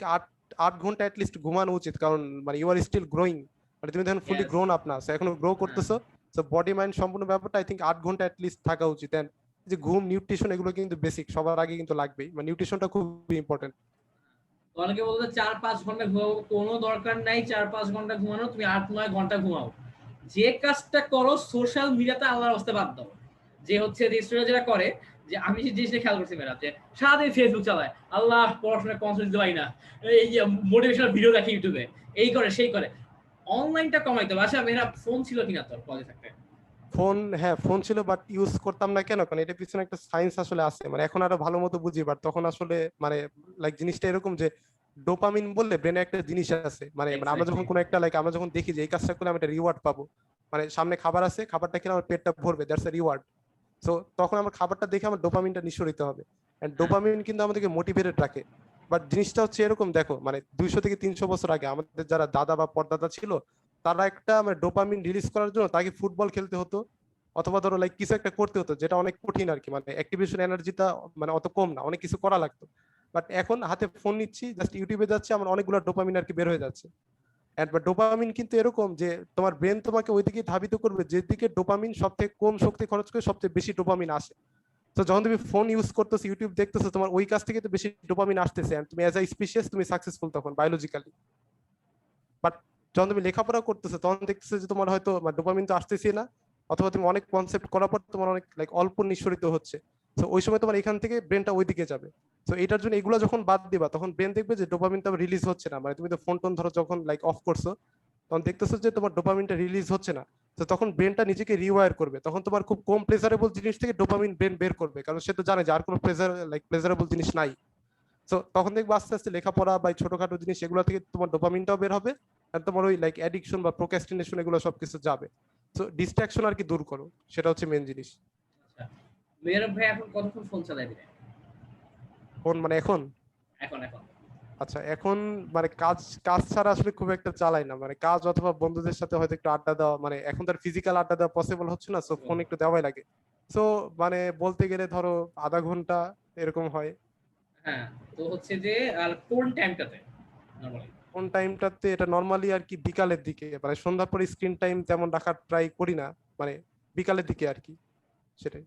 8 ঘন্টা অ্যাটলিস্ট ঘুমানো উচিত, কারণ মানে ইউ আর স্টিল গ্রোয়িং, মানে তুমি তখন ফুলি Yes. গ্রোন আপ না, so এখনো গ্রো হ্যাঁ, করতেছো। তো বডি মাইন্ড সম্পূর্ণ ব্যাপারটা আই থিঙ্ক 8 ঘন্টা অ্যাটলিস্ট থাকা উচিত। এন্ড যে ঘুম, নিউট্রিশন এগুলো কিন্তু বেসিক, সবার আগে কিন্তু লাগবেই, মানে নিউট্রিশনটা খুবই ইম্পর্টেন্ট। অনেকে বলতে 4-5 ঘন্টা ঘুমাবো, কোনো দরকার নাই 4-5 ঘন্টা ঘুমানো, তুমি 8-9 ঘন্টা ঘুমাও। যে কাজটা করো সোশ্যাল মিডিয়াতে আল্লাহর রাস্তায় বাদ দাও। যে হচ্ছে যে স্টুডেন্ট যেটা করে, যে আমি যে জিনিসটা খেয়াল করছি মেয়েরা, যে সারাদিন ফেসবুক চালায়, আল্লাহ পড়াশোনায় কনসেন্ট্রেট দিতে পারি না, এই যে মোটিভেশনাল ভিডিও দেখে ইউটিউবে, এই করে সেই করে। অনলাইনটা কমাইতে হবে। আচ্ছা মেয়েরা ফোন ছিল কিনা তোর কলেজে থাকতে? ফোন, হ্যাঁ ফোন ছিল, বাট ইউজ করতাম না কেন, কারণ এটার পিছনে একটা সায়েন্স আসলে আছে, মানে এখন আরো ভালো মতো বুঝি, বাট তখন আসলে মানে লাইক জিনিসটা এরকম যে ডোপামিন বললে ব্রেনে একটা জিনিস আছে, মানে মানে আমরা যখন এক্স্যাক্টলি। কোনো একটা লাইক আমরা যখন দেখি যে এই কাজটা করলে আমি একটা রিওয়ার্ড পাবো, মানে সামনে খাবার আছে, খাবারটা খেলে আমার পেটটা ভরবে, দ্যাটস এ রিওয়ার্ড। সো তখন আমার খাবারটা দেখে আমার ডোপামিনটা নিঃসরিত হবে, এন্ড ডোপামিন কিন্তু আমাদেরকে মোটিভেটেড রাখে। বাট জিনিসটা হচ্ছে এরকম, দেখো মানে 200 থেকে 300 বছর আগে আমাদের যারা দাদা বা পরদাদা ছিল, তারা একটা মানে ডোপামিন রিলিজ করার জন্য তাকে ফুটবল খেলতে হতো, অথবা ধরো লাইক কিছু একটা করতে হতো যেটা অনেক কঠিন আর কি, মানে অ্যাক্টিভেশন এনার্জিটা মানে অত কম না, অনেক কিছু করা লাগতো। বাট এখন হাতে ফোন নিচ্ছি, জাস্ট ইউটিউবে যাচ্ছে, আমার অনেকগুলো ডোপামিন আর কি বের হয়ে যাচ্ছে। এন্ড বাট ডোপামিন কিন্তু এরকম যে তোমার ব্রেন তোমাকে ওইদিকে ধাবিত করবে যেদিকে ডোপামিন সব থেকে কম শক্তি খরচ করে সবচেয়ে বেশি ডোপামিন আসে। তো যখন তুমি ফোন ইউজ করতেছো, ইউটিউব দেখতেছো, তোমার ওই কাজ থেকে তো বেশি ডোপামিন আসতেছে, এন্ড তুমি অ্যাজ আ স্পিসিস তুমি সাকসেসফুল তখন বায়োলজিক্যালি। বাট যখন তুমি লেখাপড়া করতেছো তখন দেখতেছো যে তোমার হয়তো ডোপামিন তো আসতেছে না, অথবা তুমি অনেক কনসেপ্ট করার পর তোমার অনেক লাইক অল্প নিঃসরিত হচ্ছে। তো ওই সময় তোমার এখান থেকে ব্রেনটা ওইদিকে যাবে। তো এটার জন্য এগুলো যখন বাদ দিবা, তখন ব্রেন দেখবে যে ডোপামিনটা রিলিজ হচ্ছে না, মানে তুমি তো ফোন টোন ধরো যখন লাইক অফ করছো, তখন দেখতেছো যে তোমার ডোপামিনটা রিলিজ হচ্ছে না। তো তখন ব্রেনটা নিজেকে রিওয়ার করবে, তখন তোমার খুব কম প্লেজারেবল জিনিস থেকে ডোপামিন ব্রেন বের করবে, কারণ সে তো জানে যে আর কোনো প্লেজারেবল জিনিস নাই। তো তখন দেখবো আস্তে আস্তে লেখাপড়া বা এই ছোটখাটো জিনিস এগুলো থেকে তোমার ডোপামিনটাও বের হবে, আর তোমার ওই লাইক অ্যাডিকশন বা প্রোক্রাস্টিনেশন এগুলো সবকিছু যাবে। তো ডিস্ট্রাকশন আর কি দূর করো, সেটা হচ্ছে মেন জিনিস। আচ্ছা মেয়েরা ভাই এখন কতক্ষণ ফোন চালাই দিবে? ফোন মানে এখন? এখন এখন আচ্ছা এখন মানে কাজ, কাজ ছাড়া আসলে খুব একটা চালাই না, মানে কাজ অথবা বন্ধুদের সাথে হয়তো একটু আড্ডা দেওয়া, মানে এখন তো আর ফিজিক্যাল আড্ডা দেওয়া পসিবল হচ্ছে না, সো ফোন একটু দেওয়াই লাগে। সো মানে বলতে গেলে ধরো আধা ঘন্টা এরকম হয়। হ্যাঁ। তো হচ্ছে যে আর কোন টাইমটাতে নরমালি? কোন টাইমটাতে? এটা নর্মালি আর কি বিকালের দিকে, মানে সন্ধ্যার পরে স্ক্রিন টাইম তেমন রাখার ট্রাই করি না, মানে বিকালের দিকে আর কি, সেটাই।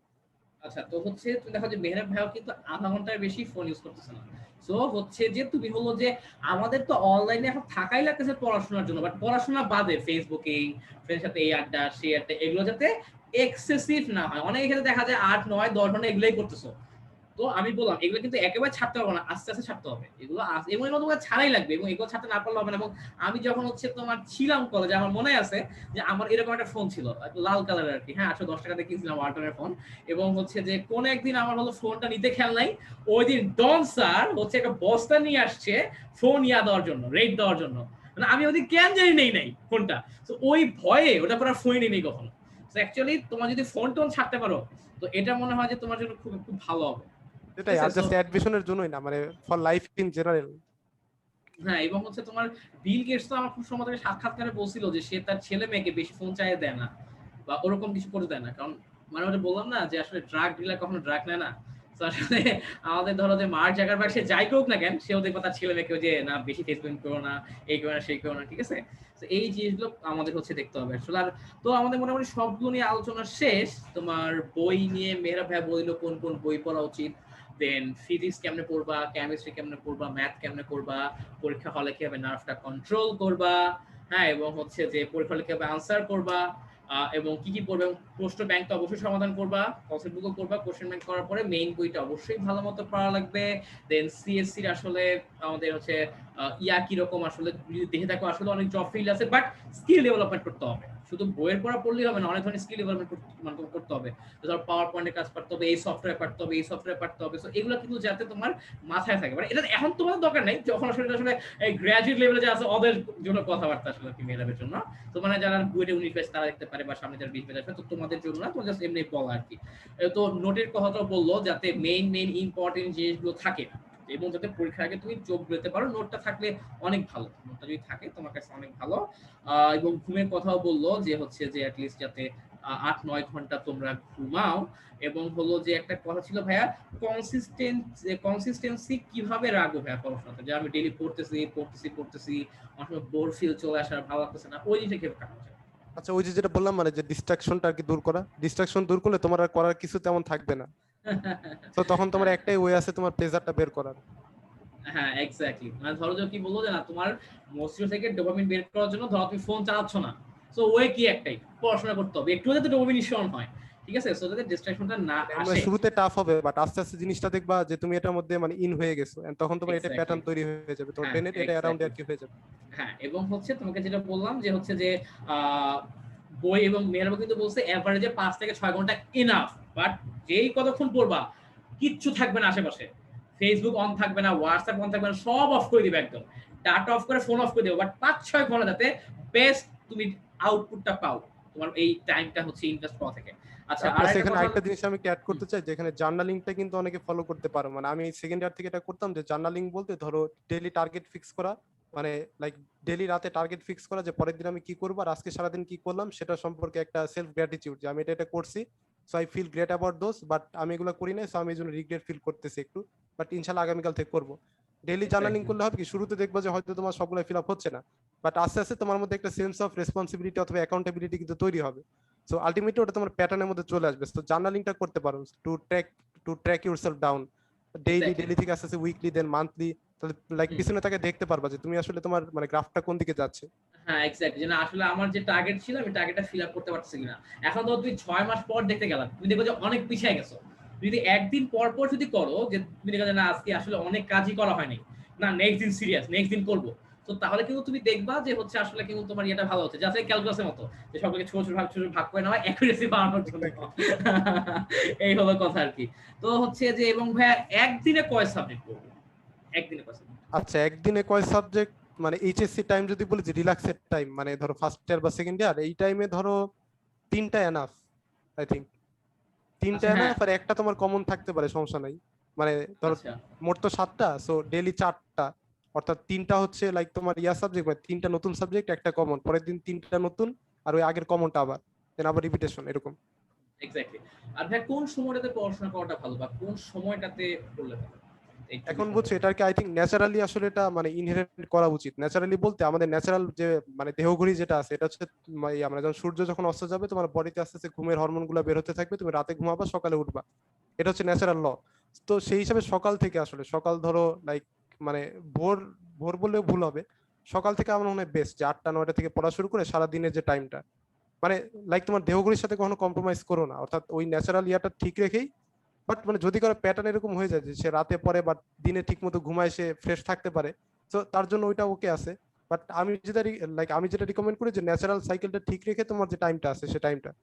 আচ্ছা তো হচ্ছে তুমি দেখো যে মেহরাব ভাইও কিন্তু আধা ঘন্টার বেশি ফোন ইউজ করতেছে না। সো হচ্ছে যে তুমি হলো যে আমাদের তো অনলাইনে এখন থাকাই লাগতেছে পড়াশোনার জন্য, বাট পড়াশোনা বাদে ফেসবুকিং, ফ্রেন্ডের সাথে এই আড্ডা সেই আড্ডা এগুলো যাতে এক্সেসিভ না হয়। অনেক ক্ষেত্রে দেখা যায় 8-9-10 ঘন্টা এগুলোই করতেছো। তো আমি বললাম এগুলো কিন্তু একেবারে ছাড়তে পারবো না, আস্তে আস্তে ছাড়তে হবে এগুলো, এবং এগুলো তোমাকে ছাড়াই লাগবে, এবং এগুলো ছাড়তে না পারলে হবে না। এবং আমি যখন হচ্ছে তোমার ছিলাম কলেজে, আমার মনে আছে যে আমার এরকম একটা ফোন ছিল, একটা লাল কালার আর কি, হ্যাঁ 810 টাকা দিয়ে কিনছিলাম ওয়ালটনের ফোন। এবং হচ্ছে যে কোন একদিন আমার হলো ফোনটা নিতে খেয়াল নাই, ওই দিন ডন স্যার হচ্ছে একটা বস্তা নিয়ে আসছে ফোন ইয়া দেওয়ার জন্য, রেট দেওয়ার জন্য, মানে আমি ওদিন কেন জানি নেই নাই ফোনটা। তো ওই ভয়ে ওটা পরে ফোন নেই কখনো। তো অ্যাকচুয়ালি তোমার যদি ফোন টোন ছাড়তে পারো, তো এটা মনে হয় যে তোমার জন্য খুব খুব ভালো হবে। ঠিক সেটাই, আছে? আর সো জাস্ট অ্যাডমিশনের জন্যই না, মানে ফর লাইফ ইন জেনারেল। হ্যাঁ, এবং হচ্ছে তোমার বিল গেটস তো আমার খুব সময় থেকে সাক্ষাৎকারে বলছিল যে সে তার ছেলে মেয়েকে বেশি ফোন চাইয়ে দেয় না, বা ওরকম কিছু করে দেয় না। কারণ মানে ওটা বললাম না যে আসলে ড্রাগ ডিলার কখনো ড্রাগ নেয় না। তো আসলে আমাদের ধরো যে মার্ক জাকারবার্গ সে যাই করুক না কেন, সেও দেখবে তার ছেলে মেয়েকেও যে না বেশি ফেসবুক করো না, এই করো না সেই করো না, ঠিক আছে? তো এই জিনিসগুলো আমাদের হচ্ছে দেখতে হবে আসলে। আর তো আমাদের মোটামুটি সবগুলো নিয়ে আলোচনা শেষ। তোমার বই নিয়ে মেহরা ভাই বললো কোন কোন বই পড়া উচিত, দেন ফিজিক্স কেমনে পড়বা, কেমিস্ট্রি কেমনে পড়বা, ম্যাথ কেমনে করবা, পরীক্ষা হলে কিভাবে নার্ভটা কন্ট্রোল করবা, হ্যাঁ, এবং হচ্ছে যে পরীক্ষা হলে কিভাবে আনসার করবা, এবং কি কি পড়বে, প্রশ্ন ব্যাংক তো অবশ্যই সমাধান করবা, কনসেপ্ট বুকও করবা, কোশ্চেন ব্যাংক করার পরে মেইন বইটা অবশ্যই ভালো মতো পড়া লাগবে। দেন সিএসসি আসলে আমাদের হচ্ছে ইয়া কিরকম আসলে যদি দেখে থাকো, আসলে অনেক জব ফিল্ড আছে, বাট স্কিল ডেভেলপমেন্ট করতে হবে। শুধু বইয়ের পড়া পড়লেই হবে না, অনেক ধরনের স্কিল ডেভেলপমেন্ট করতে হবে। ধর পাওয়ার পয়েন্টে কাজ করতে হবে, এই সফটওয়্যার পারতে হবে, এই সফটওয়্যার পারতে হবে। সো এগুলো কিন্তু যাতে তোমার মাথায় থাকে, মানে এটা এখন তোমার দরকার নেই, যখন আসলে আসলে এই গ্র্যাজুয়েট লেভেলে যে আছে ওদের জন্য কথাবার্তা আসলে কি মেয়েদের জন্য। তো মানে যারা বুয়েটে 19 ব্যাচ তারা দেখতে পারে, বা সামনে যারা 20 ব্যাচ আসবে, তো তোমাদের জন্য না, তো জাস্ট এমনি বলা আর কি। তো নোটের কথাটা বললো যাতে মেইন মেইন ইম্পর্টেন্ট জিনিসগুলো থাকে, এবং যাতে পরীক্ষার আগে তুমি চোখ বুলাতে পারো। নোটটা থাকলে অনেক ভালো, নোটটা যদি থাকে তোমার কাছে অনেক ভালো। এবং ঘুমের কথাও বললো যে হচ্ছে যে অ্যাটলিস্ট যাতে 8-9 ঘন্টা তোমরা ঘুমাও। এবং হলো যে একটা কথা ছিল ভাইয়া, কনসিস্টেন্সি কিভাবে রাখবো ভাইয়া পড়াশোনাতে, যে আমি ডেইলি পড়তেছি অনেক সময় বোর ফিল চলে আসার ভালো লাগতেছে না, ওই জিনিসটা কিভাবে কাটানো যায়? আচ্ছা, ওই যে যেটা বললাম মানে যে ডিস্ট্রাকশনটা আর কি দূর করা, ডিস্ট্রাকশন দূর করলে তোমার আর করার কিছু তেমন থাকবে না। তো তখন তোমার একটাই ওয়ে আছে তোমার প্লেজারটা বের করার। হ্যাঁ এক্স্যাক্টলি, মানে ধরো যে কি বলবো যে না তোমার মস্তিষ্ক থেকে ডোপামিন বের করার জন্য ধরো তুমি ফোন চালাচ্ছ না, সো ওয়ে কি একটাই, পড়াশোনা করতে হবে, একটু যাতে ডোপামিন নিঃসরণ হয়, ঠিক আছে, সো যাতে ডিস্ট্রাকশনটা না মানে আমরা আসে। শুরুতে টাফ হবে, বাট আস্তে আস্তে জিনিসটা দেখবা যে তুমি এটার মধ্যে মানে ইন হয়ে গেছো, and তখন তোমার এটা এক্স্যাক্টলি, প্যাটার্ন তৈরি হয়ে যাবে, তোমার হ্যাঁ ব্রেনের এটা অ্যারাউন্ড এক্স্যাক্টলি, আর কি হয়ে যাবে। হ্যাঁ এবং হচ্ছে তোমাকে যেটা বললাম যে হচ্ছে যে বই এবং মেয়েরাও কিন্তু বলছে এভারেজে 5 থেকে 6 ঘন্টা এনাফ, বাট যেই কতক্ষণ পড়বা কিচ্ছু থাকবে না আশেপাশে, ফেসবুক অন থাকবে না, হোয়াটসঅ্যাপ অন থাকবে না, সব অফ করে দিবে একদম, ডাটা অফ করে ফোন অফ করে দিবে, বাট 5-6 ঘন্টা যাতে বেস্ট তুমি আউটপুটটা পাও তোমার এই টাইমটা হচ্ছে ইনভেস্ট করা থেকে। আচ্ছা আর প্লাস একটা এখানে কথা, আরেকটা জিনিস আমি একটু অ্যাড করতে চাই, যেখানে জার্নালিংটা কিন্তু অনেকে ফলো করতে পারো। মানে আমি সেকেন্ড ইয়ার থেকে এটা করতাম, যে জার্নালিং বলতে ধরো ডেইলি টার্গেট ফিক্স করা, মানে লাইক ডেইলি রাতে টার্গেট ফিক্স করা যে পরের দিন আমি কি করবো আর আজকে সারাদিন কি করলাম সেটা সম্পর্কে একটা সেলফ গ্র্যাটিটিউড, যে আমি এটা করছি, so I feel great about those, but আমি এগুলো করি নাই, সো আমি এই জন্য রিগ্রেট ফিল করতেছি একটু, বাট ইনশাল্লাহ আগামীকাল থেকে করবো। ডেইলি জার্নালিং এক্স্যাক্টলি করলে হবে কি, শুরুতে দেখবো যে হয়তো তোমার সবগুলো ফিল আপ হচ্ছে না, বাট আস্তে আস্তে তোমার মধ্যে একটা সেন্স অফ রেসপন্সিবিলিটি অথবা অ্যাকাউন্টেবিলিটি কিন্তু তৈরি হবে। সো আলটিমেটলি ওটা তোমার প্যাটার্নের মধ্যে চলে আসবে। তো জার্নালিংটা করতে পারো two track yourself down, daily exactly, daily থেকে আস্তে আস্তে উইকলি দেন মান্থলি, তাহলে লাইক পিছনে তাকে দেখতে পারবা যে তুমি আসলে তোমার মানে গ্রাফটা কোন দিকে যাচ্ছে। হ্যাঁ এক্স্যাক্টলি, যে না আসলে আমার যে টার্গেট ছিল আমি টার্গেটটা ফিল আপ করতে পারতেছি কিনা। এখন তো তুমি 6 মাস পর দেখতে গেলা, তুমি দেখো যে অনেক পিছিয়ে গেছো। যদি একদিন পর পর যদি করো যে তুমি দেখো যে না আজকে আসলে অনেক কাজই করা হয়নি, না নেক্সট দিন সিরিয়াস, নেক্সট দিন করবো, তো তাহলে কিন্তু তুমি দেখবা যে হচ্ছে আসলে কিন্তু তোমার এটা ভালো হচ্ছে, যাতে ক্যালকুলাসের মতো যে সবকে ছোট ছোট ভাগ করে নেওয়া অ্যাকুরেসি বাড়ানোর জন্য। এই হলো কথা আর কি। তো হচ্ছে যে এবং ভাইয়া একদিনে কয় সাবজেক্ট পড়বো, একদিনে কয় সাবজেক্ট? আচ্ছা, একদিনে কয় সাবজেক্ট, মানে এইচএসসি টাইম যদি বলি যে রিল্যাক্সের টাইম, মানে ধরো ফার্স্ট ইয়ার বা সেকেন্ড ইয়ার, এই টাইমে ধরো তিনটা এনাফ, আই থিঙ্ক তিনটা আচ্ছা হ্যাঁ, এনাফ, আর একটা তোমার কমন থাকতে পারে, সমস্যা নাই। মানে ধরো আচ্ছা মোট তো 7টা, সো ডেইলি 4টা, অর্থাৎ 3টা হচ্ছে লাইক তোমার ইয়ার সাবজেক্ট, মানে 3টা নতুন সাবজেক্ট, একটা কমন, পরের দিন 3টা নতুন, আর ওই আগের কমনটা আবার, দেন আবার রিপিটেশন, এরকম। এক্স্যাক্টলি। আর ভাই কোন সময়টাতে পড়াশোনা করাটা ভালো বা কোন সময়টাতে পড়লে ভালো, একটু এখন বিষয়টা বুঝছো, এটা আর কি আই থিঙ্ক ন্যাচারালি আসলে এটা মানে ইনহেরেন্ট করা উচিত। ন্যাচারালি বলতে আমাদের ন্যাচারাল যে মানে দেহঘড়ি যেটা আছে, এটা হচ্ছে আমরা যখন সূর্য যখন অস্ত যাবে তোমার বডিতে আস্তে আস্তে ঘুমের হরমোন গুলো বের হতে থাকবে, তুমি রাতে ঘুমাবা সকালে উঠবা, এটা হচ্ছে ন্যাচারাল ল। তো সেই হিসাবে সকাল থেকে আসলে সকাল ধরো লাইক মানে ভোর ভোর বললেও ভুল হবে, সকাল থেকে আমার মনে হয় বেস্ট, যে 8টা 9টা থেকে পড়া শুরু করে সারা দিনের যে টাইমটা, মানে লাইক তোমার দেহঘড়ির সাথে কখনো কম্প্রোমাইজ করো না, অর্থাৎ ওই ন্যাচারাল ইয়াটা ঠিক রেখেই। বাট মানে যদি কারো প্যাটার্ন এরকম হয়ে যায় যে সে রাতে পরে বা দিনে ঠিক মতো ঘুমায়, সে ফ্রেশ থাকতে পারে, তো তার জন্য ওইটা ওকে আছে। বাট আমি যেটা রিকমেন্ড করি যে ন্যাচারাল সাইকেলটা ঠিক রেখে তোমার যে টাইমটা আছে সে টাইমটা।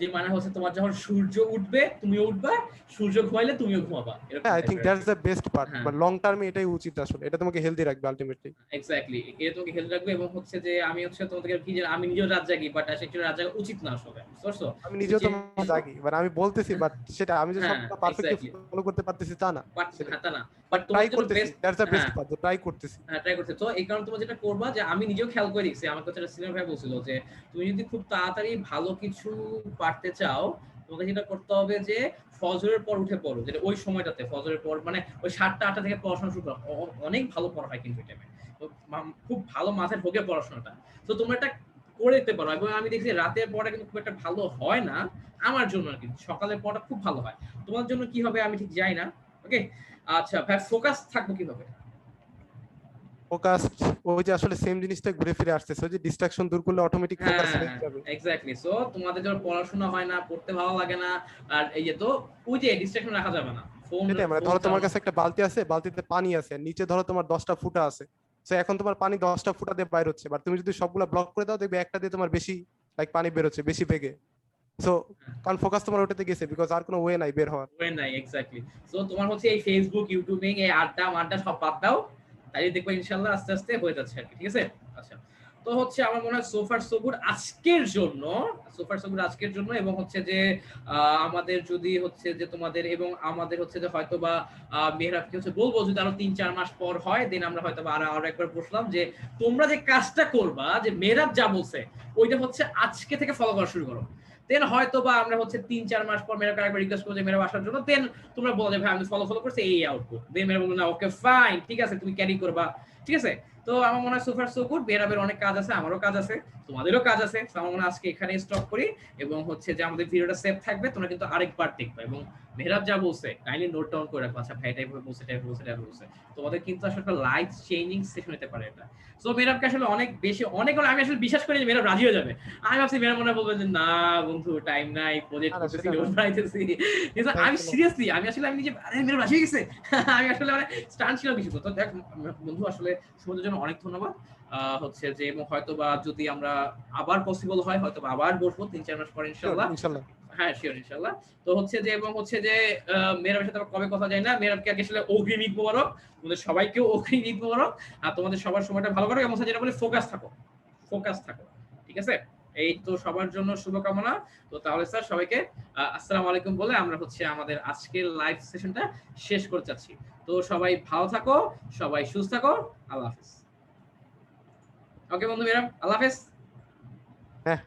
যে মানে হচ্ছে তোমার যখন সূর্য উঠবে তুমিও উঠবা, সূর্য ঘুমাইলে তুমিও ঘুমাবা, এরকম হ্যাঁ, আই থিঙ্ক টাইপের আর দ্যাটস কি। দ্য বেস্ট পার্ট, হ্যাঁ মানে লং টার্মে এটাই উচিত আসলে, এটা তোমাকে হেলদি রাখবে আলটিমেটলি। এক্স্যাক্টলি, এটা তোমাকে হেল্প রাখবে এবং হচ্ছে যে আমি হচ্ছে তোমাদেরকে কি যে আমি নিজেও রাত জাগি, বাট আসলে রাত জাগা উচিত না আসলে, বুঝতে পারছো? আমি নিজেও তো যেহেতু জাগি, মানে আমি বলতেছি, বাট সেটা আমি যে হ্যাঁ সবটা পারফেক্টলি এক্স্যাক্টলি, ফলো করতে পারতেছি তা না, বাট সেটাই। হাতা না, বাট বাট ট্রাই তোমাদের জন্য করতেছি, বেস্ট। দ্যাটস দ্য বেস্ট হ্যাঁ পার্ট, ট্রাই করতেছি। হ্যাঁ ট্রাই করছে, তো এই কারণে তোমার যেটা করবা যে আমি নিজেও খেয়াল করে দেখছি, আমার কাছে সিনিয়র ভাই বলছিল যে তুমি যদি খুব তাড়াতাড়ি ভালো কিছু পারতে চাও, তোমাকে যেটা করতে হবে যে ফজরের পর উঠে পড়ো, যেটা ওই সময়টাতে ফজরের পর মানে ওই 7টা 8টা থেকে পড়াশোনা শুরু করো, অনেক ভালো পড়া হয় কিন্তু এই টাইমে, খুব ভালো মাথায় ঢোকে পড়াশোনাটা। তো তোমরা এটা করে দেখতে পারো, এবং আমি দেখছি রাতের পড়া কিন্তু খুব একটা ভালো হয় না আমার জন্য আর কি, সকালের পড়া খুব ভালো হয়। তোমার জন্য কি হবে আমি ঠিক জানি না। ওকে, আচ্ছা ভাই ফোকাস থাকবো কিভাবে? ফোকাস, ওই যে আসলে সেম জিনিসটা ঘুরে ফিরে আসতেছে, ওই যে ডিস্ট্রাকশন দূর করলে অটোমেটিক ফোকাস হ্যাঁ হয়ে যাবে। এক্স্যাক্টলি, সো তোমাদের যখন পড়াশোনা হয় না, পড়তে ভালো লাগে না, আর এই যে তো ওই যে ডিস্ট্রাকশন রাখা যাবে না, ফোন সেটাই, মানে ফোন ধরো তোমার চালানো। কাছে একটা বালতি আছে, বালতিতে পানি আছে, আর নিচে ধরো তোমার 10টা ফুটা আছে, তো এখন তোমার পানি 10টা ফুটা দিয়ে বাইর হচ্ছে, বাট তুমি যদি সবগুলা ব্লক করে দাও দেখবে একটা দিয়ে তোমার বেশি লাইক পানি বের হচ্ছে বেশি বেগে। সো কারণ ফোকাস তোমার ওটাতে গেছে, বিকজ আর কোনো ওয়ে নাই বের হওয়ার। ওয়ে নাই এক্স্যাক্টলি। সো তোমার হচ্ছে এই ফেসবুক ইউটিউবিং এই আড্ডা মাড্ডা সব বাদ দাও, তাই দেখবে ইনশাআল্লাহ আস্তে আস্তে হয়ে যাচ্ছে আর কি, ঠিক আছে? আচ্ছা, তো হচ্ছে আমার মনে হয় সোফার সগুর আজকের জন্য, সোফার সগুর আজকের জন্য, এবং হচ্ছে যে আমাদের যদি হচ্ছে যে তোমাদের এবং আমাদের হচ্ছে যে হয়তো বা মেহরাবকে হচ্ছে বলবো যদি আরো 3-4 মাস পর হয়, দেন আমরা হয়তো বা আরো একবার বসলাম যে তোমরা যে কাজটা করবা, যে মেহরাব যা বলছে ওইটা হচ্ছে আজকে থেকে ফলো করা শুরু করো। দেন হয়তো বা আমরা হচ্ছে 3-4 মাস পর মেয়েরা একবার রিকোয়েস্ট করবো যে মেয়েরা আসার জন্য, দেন তোমরা বলো যে ভাই আমি ফলো করছি এই আউটপুট, দেন মেয়েরা বলবো না ওকে ফাইন ঠিক আছে তুমি ক্যারি করবা, ঠিক আছে? তো আমার মনে হয় সুপার সো গুড। মেহরাবের অনেক কাজ আছে, আমারও কাজ আছে, তোমাদেরও কাজ আছে। তো আমার মনে হয় আজকে এখানে স্টপ করি, এবং হচ্ছে যে আমাদের ভিডিওটা সেভ থাকবে, তোমরা কিন্তু আরেকবার দেখবে। এবং মেহরাব যা বলছে কাইন্ডলি নোট ডাউন করে রাখো, আচ্ছা ভাই এটাই বলছে, এটাই বলছে, এটাই বলছে। তোমাদের কিন্তু আসলে একটা লাইফ চেঞ্জিং সেশন হতে পারে এটা। সো মেহরাবকে আসলে অনেক বেশি আমি আসলে বিশ্বাস করি যে মেহরাব রাজি হয়ে যাবে। আমি ভাবছি মেহরাব মনে হয় বলবে যে না বন্ধু টাইম নাই, প্রজেক্ট না না করতেছি, সেটা না নোট বানাইতেছি। কিন্তু Thank আমি you, সিরিয়াসলি আমি আসলে নিজে আরে মেহরাব রাজি হয়ে গেছে। আমি আসলে মানে স্টান ছিলাম কিছু। তো দেখ বন্ধু, আসলে সময়ের জন্য অনেক ধন্যবাদ। হচ্ছে যে এবং হয়তোবা যদি আমরা আবার পসিবল হয় হয়তোবা আবার বসবো ৩-৪ মাস পরে শিওর ইনশাআল্লাহ। ইনশাল্লাহ। হ্যাঁ শিওর ইনশাআল্লাহ। তো হচ্ছে যে এবং হচ্ছে যে মেহরাবের সাথে আবার কবে কথা যায় না। মেহরাবকে আগে আসলে অগ্রিম ঈদ মোবারক। তোমাদের সবাইকেও অগ্রিম ঈদ মোবারক। আর তোমাদের সবার সময়টা ভালো কাটুক, এবং যেটা বলে ফোকাস থাকো। ফোকাস থাকো। ঠিক আছে? এই তো সবার জন্য শুভকামনা। তো তাহলে স্যার সবাইকে আসসালামু আলাইকুম বলে আমরা হচ্ছে আমাদের আজকের লাইভ সেশনটা শেষ করতে চাচ্ছি। তো সবাই ভালো থাকো, সবাই সুস্থ থাকো। আল্লাহ হাফেজ। ওকে বন্ধু মেহরাব, আল্লাহ হাফেজ। হ্যাঁ